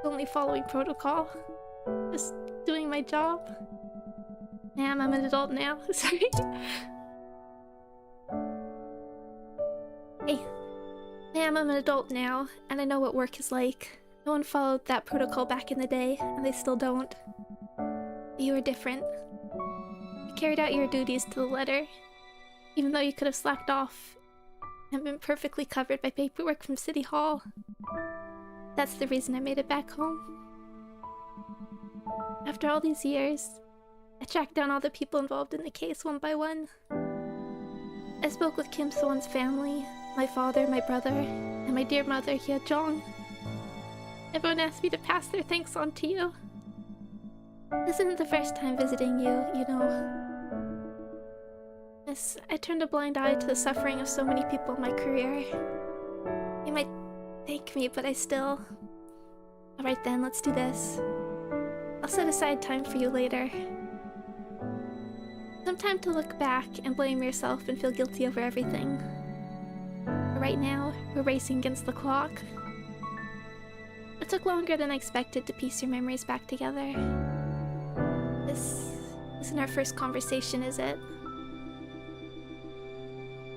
only following protocol. Just doing my job. Ma'am, I'm an adult now. Sorry. Hey. Ma'am, I'm an adult now, and I know what work is like. No one followed that protocol back in the day, and they still don't. You were different. You carried out your duties to the letter, even though you could have slacked off and been perfectly covered by paperwork from City Hall. That's the reason I made it back home. After all these years, I tracked down all the people involved in the case one by one. I spoke with Kim So-won's family, my father, my brother, and my dear mother, Hye Jong. Everyone asked me to pass their thanks on to you. This isn't the first time visiting you, you know. Yes, I turned a blind eye to the suffering of so many people in my career. You might thank me, but I still... Alright then, let's do this. I'll set aside time for you later. Some time to look back and blame yourself and feel guilty over everything. But right now, we're racing against the clock. It took longer than I expected to piece your memories back together. This isn't our first conversation, is it?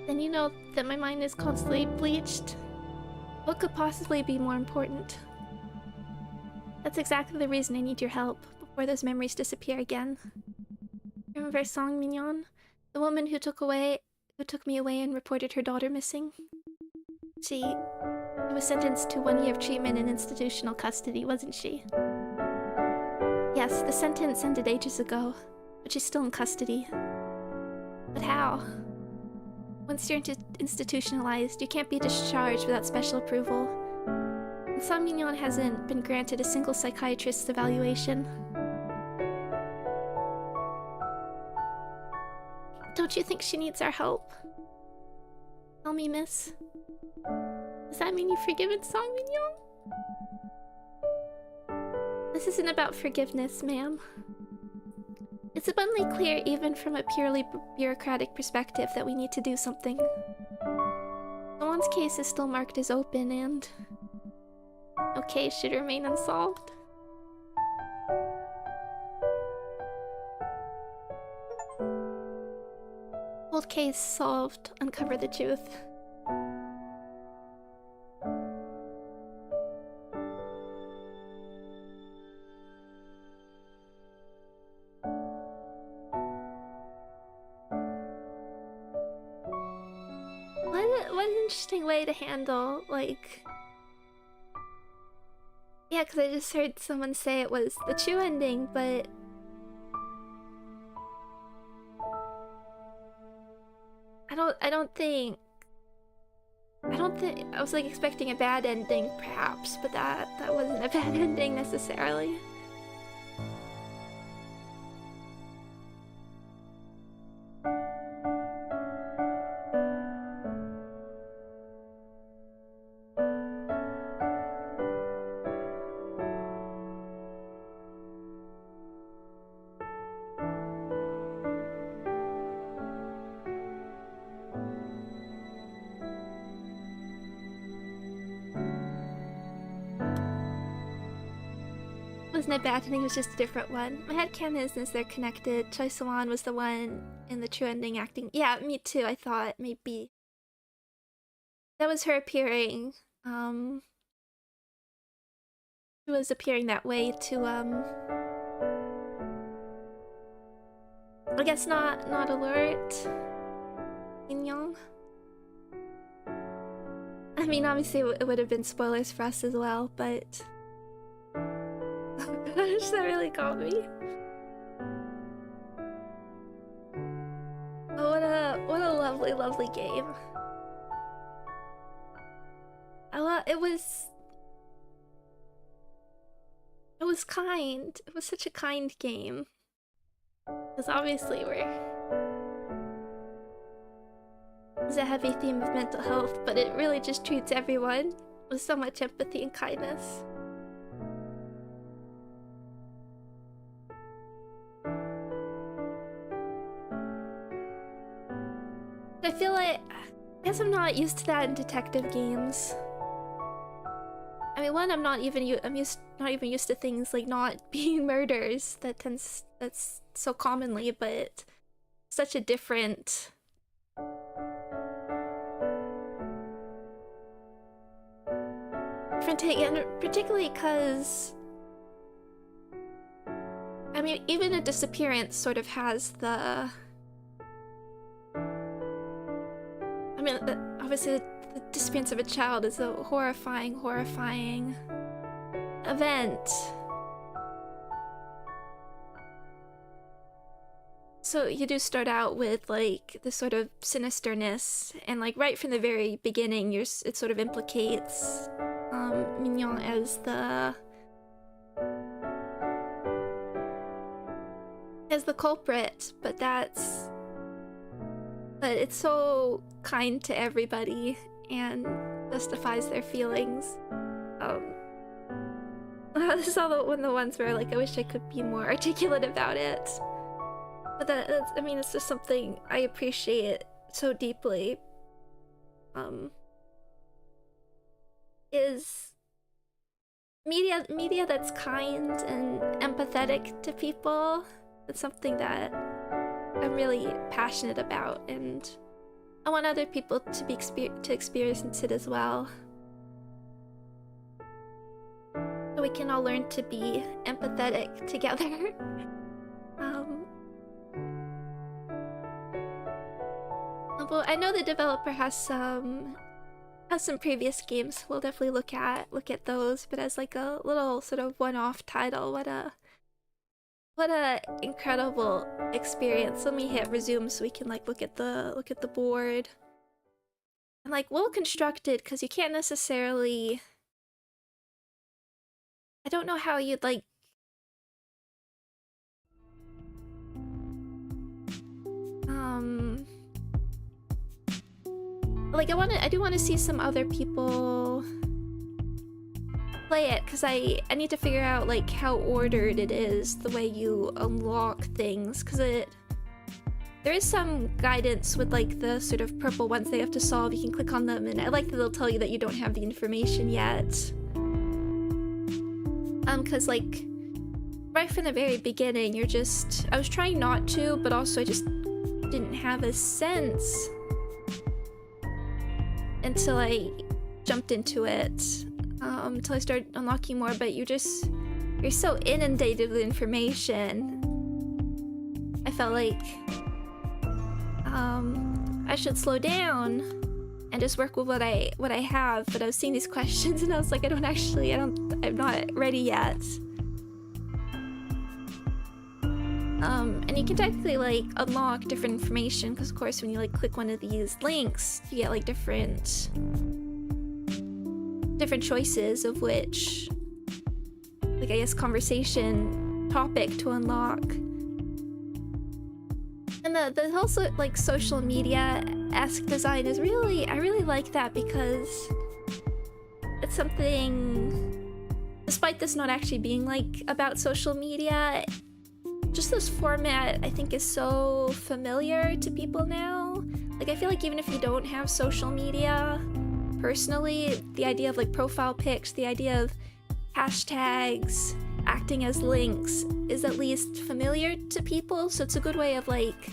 Then you know that my mind is constantly bleached. What could possibly be more important? That's exactly the reason I need your help, before those memories disappear again. Remember Song Mignon? The woman who took me away and reported her daughter missing? She was sentenced to 1 year of treatment in institutional custody, wasn't she? Yes, the sentence ended ages ago, but she's still in custody. But how? Once you're institutionalized, you can't be discharged without special approval. And Song Mignon hasn't been granted a single psychiatrist's evaluation. Don't you think she needs our help? Tell me, miss. Does that mean you've forgiven Song Mignon? This isn't about forgiveness, ma'am. It's abundantly clear, even from a purely bureaucratic perspective, that we need to do something. Someone's case is still marked as open, and no case should remain unsolved. Cold case solved. Uncover the truth. What an interesting way to handle, like... Yeah, because I just heard someone say it was the true ending, but... I don't think... I was like expecting a bad ending, perhaps, but that wasn't a bad ending necessarily. Wasn't it bad? I think it was just a different one. My headcanon is they're connected. Choi Sawan was the one in the true ending acting. Yeah, me too. I thought maybe that was her appearing. She was appearing that way to I guess not alert Young. I mean, obviously it would have been spoilers for us as well, but. Gosh, that really got me. Oh, what a lovely game. It was kind. It was such a kind game. Because obviously there's a heavy theme of mental health, but it really just treats everyone with so much empathy and kindness. I feel like, I guess I'm not used to that in detective games. I mean, one, I'm not even used to things like not being murders. That's so commonly, but such a different. Different take, and particularly because, I mean, even a disappearance sort of has the. I mean, obviously, the disappearance of a child is a horrifying event. So you do start out with like this sort of sinisterness, and like right from the very beginning, it sort of implicates Mignon as the culprit, but it's so kind to everybody and justifies their feelings. This is all one of the ones where like I wish I could be more articulate about it. But that's, I mean, it's just something I appreciate so deeply. Is media that's kind and empathetic to people. It's something that I'm really passionate about, and I want other people to experience it as well. So we can all learn to be empathetic together. Well, I know the developer has some previous games. We'll definitely look at those, but as like a little sort of one-off title, what a incredible experience. Let me hit resume so we can like look at the board. And like well constructed, because you can't necessarily, I don't know how you'd like like I do want to see some other people play it because I need to figure out like how ordered it is, the way you unlock things, because there is some guidance with like the sort of purple ones they have to solve. You can click on them, and I like that they'll tell you that you don't have the information yet. Because like right from the very beginning, I was trying not to, but also I just didn't have a sense until I jumped into it, until I started unlocking more. But you're so inundated with information. I felt like I should slow down and just work with what I have. But I was seeing these questions and I was like, I'm not ready yet. And you can technically like unlock different information, because of course when you like click one of these links, you get like different choices of which, like, I guess conversation topic to unlock. And the whole like social media-esque design is I really like that, because it's something, despite this not actually being like about social media, just this format I think is so familiar to people now. Like, I feel like even if you don't have social media personally, the idea of like profile pics, the idea of hashtags acting as links is at least familiar to people. So it's a good way of like,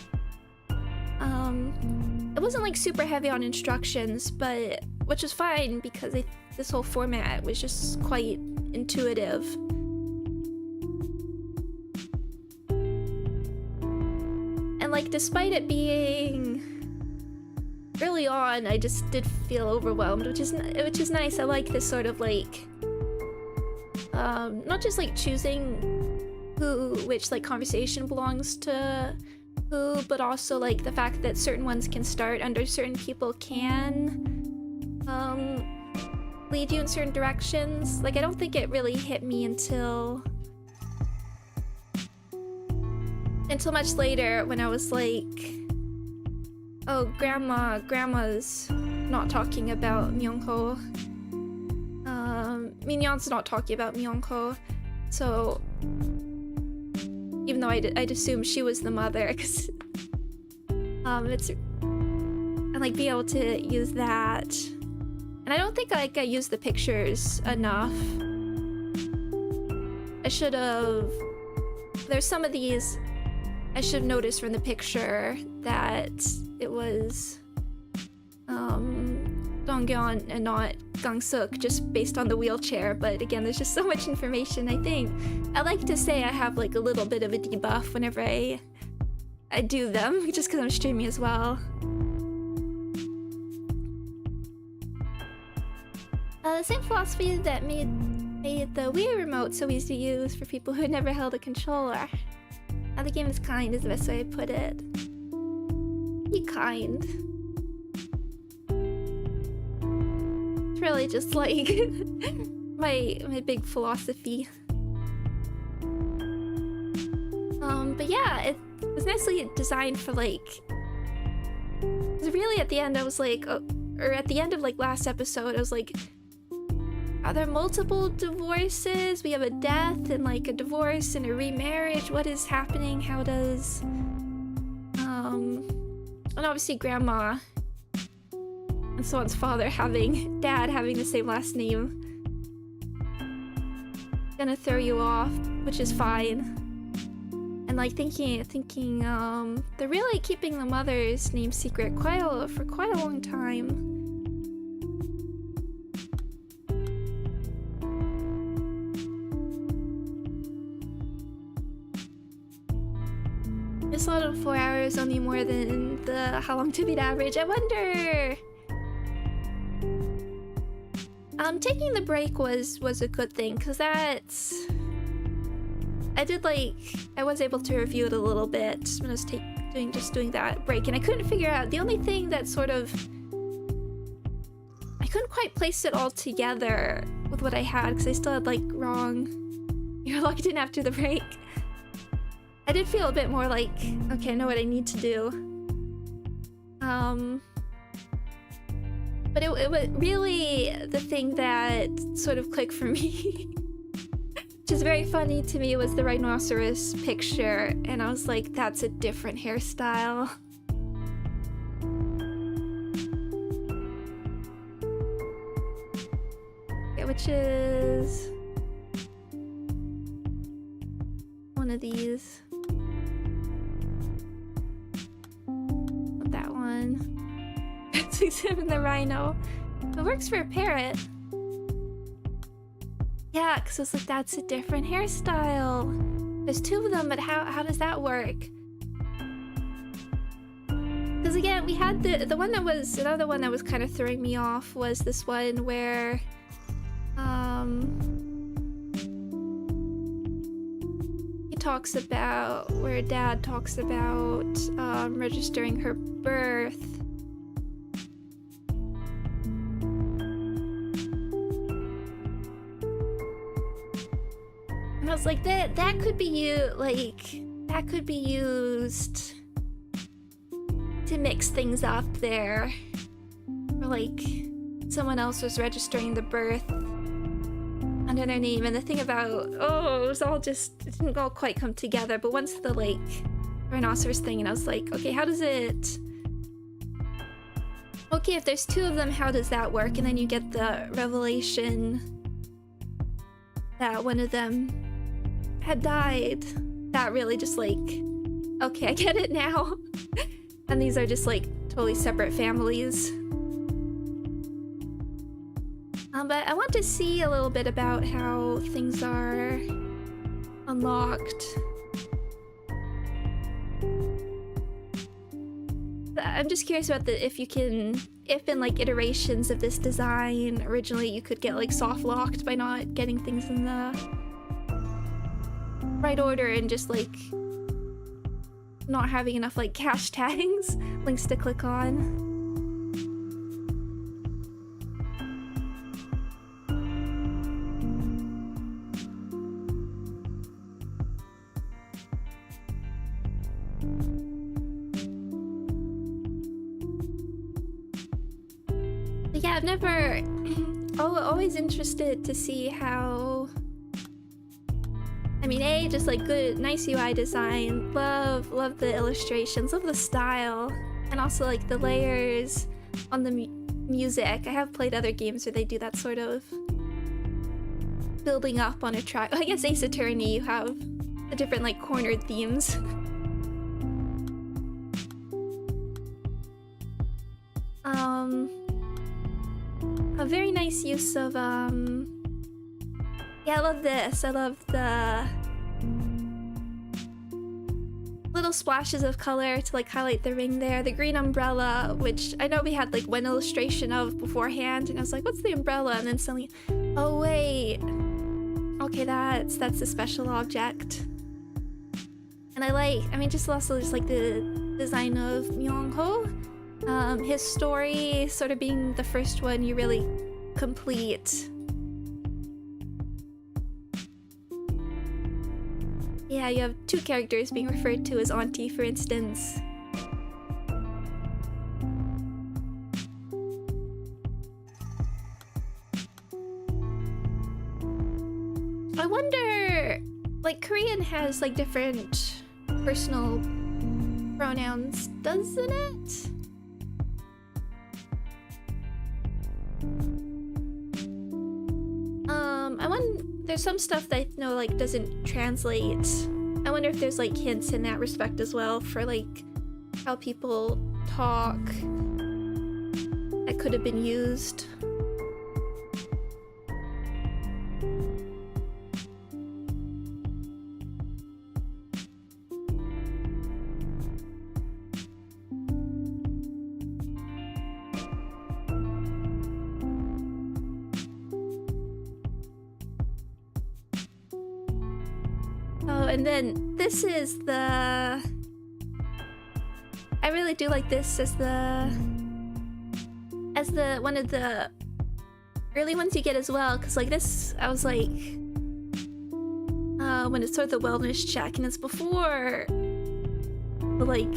it wasn't like super heavy on instructions, but which is fine, because this whole format was just quite intuitive. And like, despite it being early on, I just did feel overwhelmed, which is nice. I like this sort of like, not just like choosing which like conversation belongs to who, but also like the fact that certain ones can start under certain people can lead you in certain directions. Like, I don't think it really hit me until much later, when I was like, oh, grandma's not talking about Myungho. Mignon's not talking about Myungho. So even though I'd assume she was the mother, because and like be able to use that. And I don't think like I used the pictures enough. I should have. There's some of these I should have noticed from the picture that it was Dongyeon and not Gangsuk, just based on the wheelchair. But again, there's just so much information. I think I like to say I have like a little bit of a debuff whenever I do them, just because I'm streaming as well. The same philosophy that made the Wii remote so easy to use for people who had never held a controller. The game is kind is the best way to put it. Be kind. It's really just like my big philosophy. But yeah, it was nicely designed for like. Cause really, at the end, I was like, or at the end of like last episode, I was like, are there multiple divorces? We have a death and like a divorce and a remarriage. What is happening? How does and obviously grandma and someone's dad having the same last name gonna throw you off, which is fine. And like thinking they're really keeping the mother's name secret for quite a long time. It's a lot of 4 hours, only more than the how long to beat average. I wonder. Taking the break was a good thing, because I was able to review it a little bit when I was doing that break, and I couldn't figure out the only thing that sort of I couldn't quite place it all together with what I had, because I still had like wrong. You're locked in after the break. I did feel a bit more like, okay, I know what I need to do. But it was really the thing that sort of clicked for me, which is very funny to me, was the rhinoceros picture, and I was like, that's a different hairstyle. Okay, which is one of these. Not that one. It's exhibit the rhino. It works for a parrot. Yeah, because it's like, that's a different hairstyle. There's two of them, but how does that work? Because again, we had the one that was, another one that was kind of throwing me off was this one where he talks about, where Dad talks about registering her birth. And I was like, that could be that could be used to mix things up there. Or like someone else was registering the birth under their name. And the thing about, it was all just, it didn't all quite come together. But once the like rhinoceros thing, and I was like, okay, how does it, okay, if there's two of them, how does that work? And then you get the revelation that one of them had died. That really just like, okay, I get it now. And these are just like totally separate families. But I want to see a little bit about how things are unlocked. I'm just curious about if you can, if in like iterations of this design originally you could get like soft locked by not getting things in the right order and just like not having enough like cache tags, links to click on. Yeah, I've never, always interested to see how, I mean, just like good, nice UI design, love the illustrations, love the style, and also like the layers on the music. I have played other games where they do that sort of building up on a track. I guess Ace Attorney, you have the different like cornered themes. A very nice use of, yeah, I love this. I love the little splashes of color to like highlight the ring there. The green umbrella, which I know we had like one illustration of beforehand, and I was like, what's the umbrella? And then suddenly, oh wait, okay, that's the special object. And I mean, just also just like the design of Myung-ho. His story sort of being the first one you really complete. Yeah, you have two characters being referred to as Auntie, for instance. I wonder, like, Korean has like different personal pronouns, doesn't it? I wonder, there's some stuff that I know like doesn't translate. I wonder if there's like hints in that respect as well for like how people talk that could have been used. And then this is the, I really do like this as the one of the early ones you get as well, because like this, I was like, when it's sort of the wellness check, and it's before the like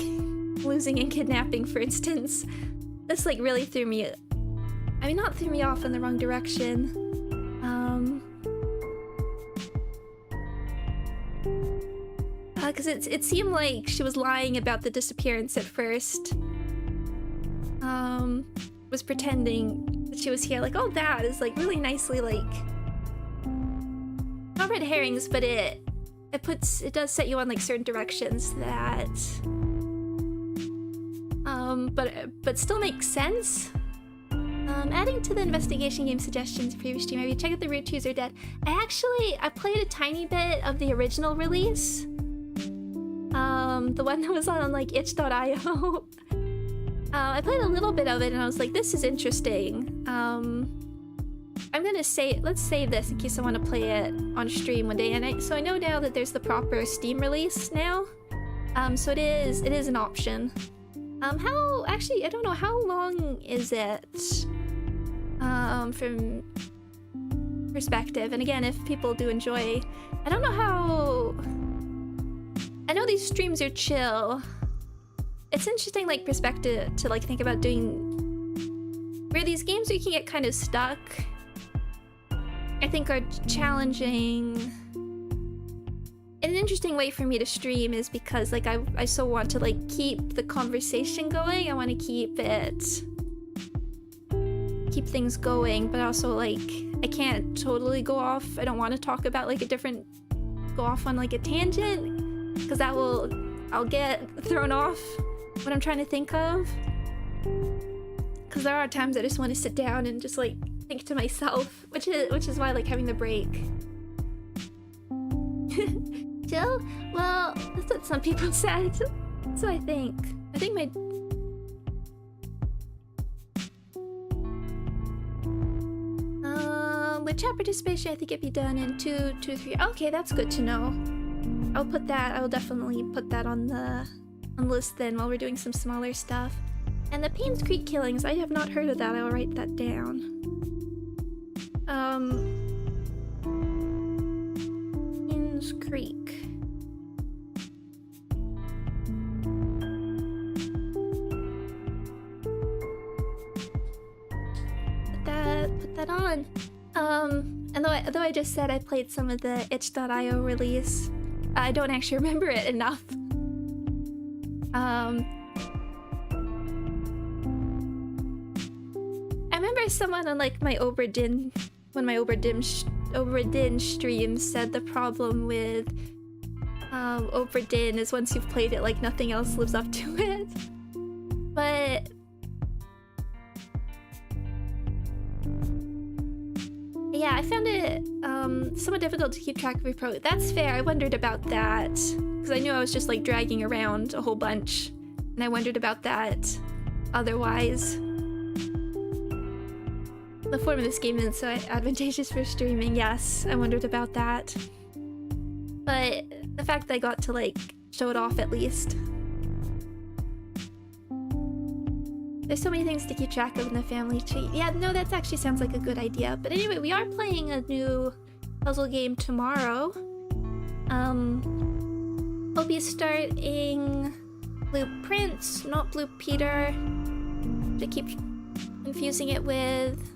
losing and kidnapping, for instance. This like really threw me I mean, not threw me off in the wrong direction. Because it seemed like she was lying about the disappearance at first. Was pretending that she was here. Like, oh, that is like really nicely like not red herrings, but it does set you on like certain directions that but still makes sense. Adding to the investigation game suggestions previous stream, have you checked out the root twos are dead? I played a tiny bit of the original release. The one that was on like itch.io. I played a little bit of it and I was like, this is interesting. I'm gonna let's save this in case I want to play it on stream one day. And so I know now that there's the proper Steam release now. So it is an option. Actually, I don't know, how long is it? From perspective. And again, if people do enjoy, I don't know how. I know these streams are chill. It's interesting, like, perspective to like think about doing where these games where you can get kind of stuck, I think are challenging. And an interesting way for me to stream is because like I so want to like keep the conversation going. I want to keep things going, but also like I can't totally go off. I don't want to talk about like go off on like a tangent, because I'll get thrown off what I'm trying to think of. Because there are times I just want to sit down and just like think to myself, which is why I like having the break. Jill? Well, that's what some people said. That's what I think. I think my... with chat participation, I think it'd be done in 2, 3... Okay, that's good to know. I will definitely put that on the list then while we're doing some smaller stuff. And the Paynes Creek killings, I have not heard of that. I will write that down. Paynes Creek. Put that on. And though I just said I played some of the itch.io release, I don't actually remember it enough. I remember someone on like my Oberdin, one of my Oberdin streams, said the problem with Oberdin is once you've played it, like nothing else lives up to it. But yeah, I found it somewhat difficult to keep track of your progress. That's fair. I wondered about that because I knew I was just like dragging around a whole bunch, and I wondered about that. Otherwise, the form of this game isn't so advantageous for streaming. Yes, I wondered about that. But the fact that I got to like show it off at least. There's so many things to keep track of in the family tree. Yeah, no, that actually sounds like a good idea. But anyway, we are playing a new puzzle game tomorrow. I'll be starting Blueprints, not Blue Peter, to keep confusing it with.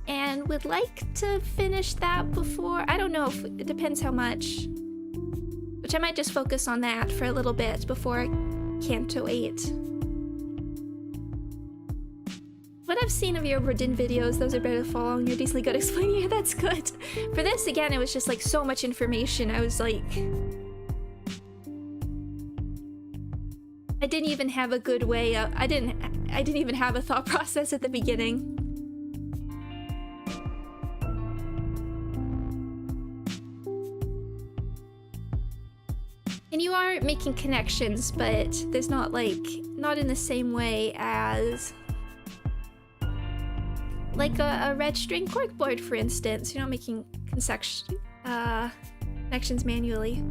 And would like to finish that before, I don't know, if it depends how much. Which I might just focus on that for a little bit before Canto 8. What I've seen of your Verdin videos, those are better to follow, and you're decently good explaining it. That's good. For this, again, it was just like so much information. I was like, I didn't even have a good way of, I didn't even have a thought process at the beginning. And you are making connections, but there's not in the same way as like a red string corkboard, for instance. You're not making connections manually.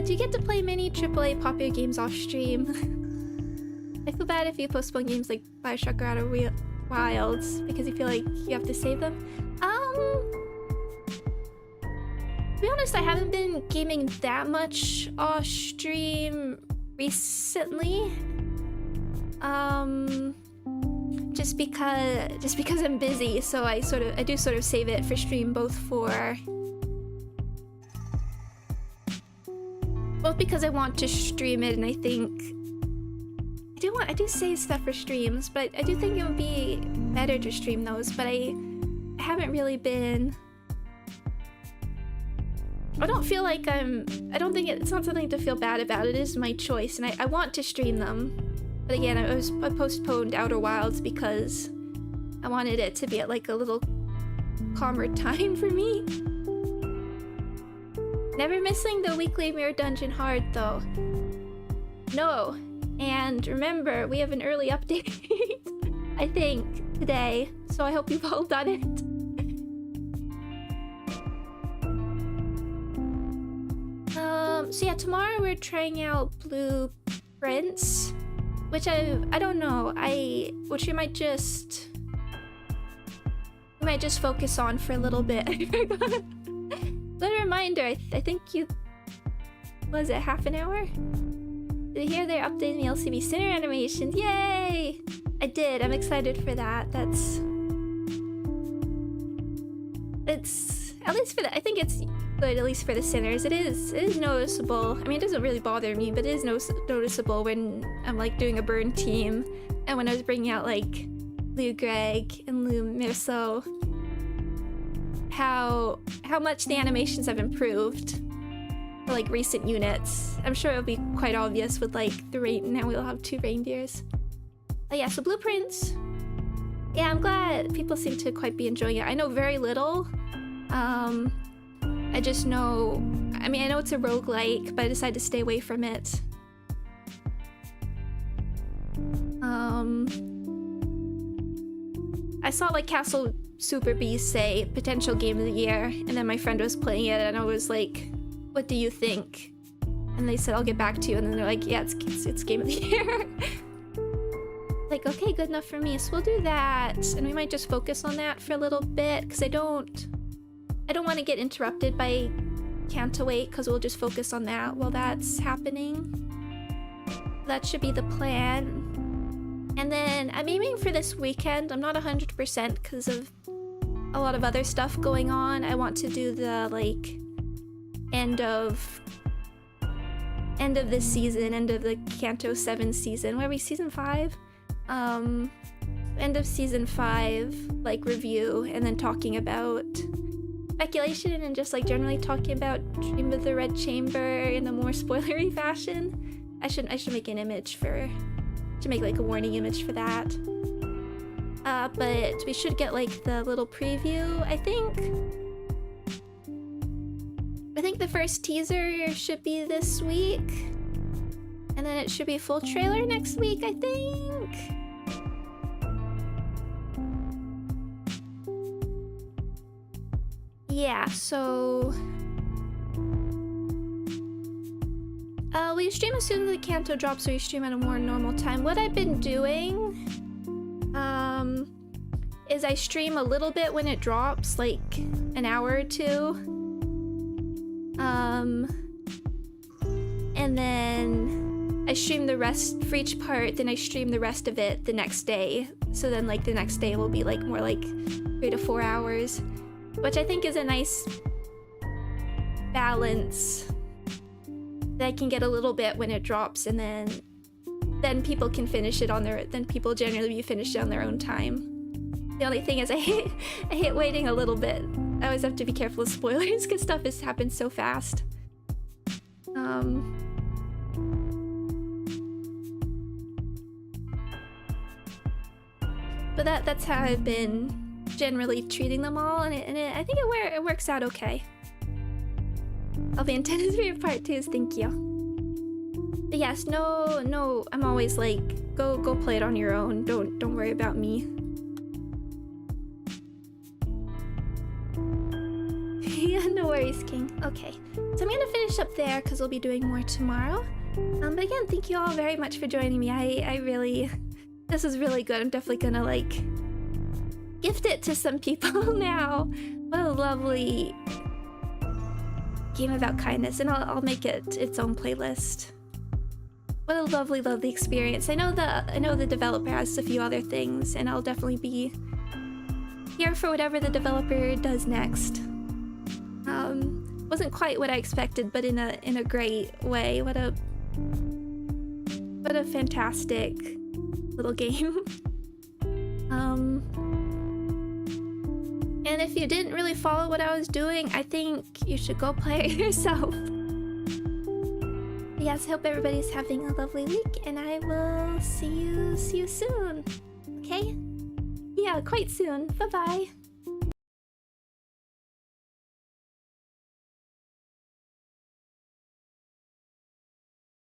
Do you get to play many AAA popular games off stream? I feel bad if you postpone games like Bioshock or Outer Wilds because you feel like you have to save them. To be honest, I haven't been gaming that much off stream recently. just because I'm busy, so I do sort of save it for stream, both because I want to stream it, and I think I do save stuff for streams, but I do think it would be better to stream those, but I haven't really been. I don't feel like I don't think it's not something to feel bad about. It is my choice, and I want to stream them. But again, I postponed Outer Wilds because I wanted it to be at like a little calmer time for me. Never missing the weekly Mirror Dungeon hard though. No. And remember, we have an early update, I think, today. So I hope you've all done it. So yeah, tomorrow we're trying out Blueprints, which I don't know. Which we might just focus on for a little bit. I forgot. But a reminder, I think was it half an hour? Did you hear they're updating the LCB Center animations? Yay! I did. I'm excited for that. It's at least for the. I think it's good, at least for the Sinners. It is noticeable. I mean, it doesn't really bother me, but it is noticeable when I'm like doing a burn team, and when I was bringing out like Lou Greg and Lou Mirso, how much the animations have improved. Like recent units. I'm sure it'll be quite obvious with like the now we'll have 2 reindeers. But yeah, so Blueprints. Yeah, I'm glad people seem to quite be enjoying it. I know very little. I just know, I mean, I know it's a roguelike, but I decided to stay away from it. I saw like Castle Super Beast say potential game of the year, and then my friend was playing it and I was like, what do you think? And they said, I'll get back to you. And then they're like, yeah, it's game of the year. Like, okay, good enough for me. So we'll do that. And we might just focus on that for a little bit, because I don't want to get interrupted by Can't Wait, because we'll just focus on that while that's happening. That should be the plan. And then I'm aiming for this weekend. I'm not 100% because of a lot of other stuff going on. I want to do the, like, end of this season, end of the Kanto 7 season. Where are we? Season 5? End of season 5, like, review, and then talking about speculation and just like generally talking about Dream of the Red Chamber in a more spoilery fashion. I should make an image to make like a warning image for that. But we should get like the little preview, I think. I think the first teaser should be this week, and then it should be a full trailer next week, I think. Yeah, so will you stream as soon as the Kanto drops, or you stream at a more normal time? What I've been doing is I stream a little bit when it drops, like an hour or two. And then I stream the rest for each part, then I stream the rest of it the next day. So then like the next day will be like more like 3 to 4 hours, which I think is a nice balance. That I can get a little bit when it drops, and then people can finish it on then people generally finish it on their own time. The only thing is I hate waiting a little bit. I always have to be careful of spoilers because stuff has happened so fast. But that's how I've been generally treating them all, and I think it works out okay. I'll be intended for your part 2s, thank you. But yes, no, I'm always like, go play it on your own. Don't worry about me. Yeah, no worries, King. Okay, so I'm gonna finish up there because we'll be doing more tomorrow. But again, thank you all very much for joining me. I really, this is really good. I'm definitely gonna like gift it to some people now. What a lovely game about kindness, and I'll make it its own playlist. what a lovely, lovely experience. I know the developer has a few other things, and I'll definitely be here for whatever the developer does next. Wasn't quite what I expected, but in a great way. What a fantastic little game. And if you didn't really follow what I was doing, I think you should go play it yourself. Yes, I hope everybody's having a lovely week, and I will see you soon. Okay? Yeah, quite soon. Bye-bye.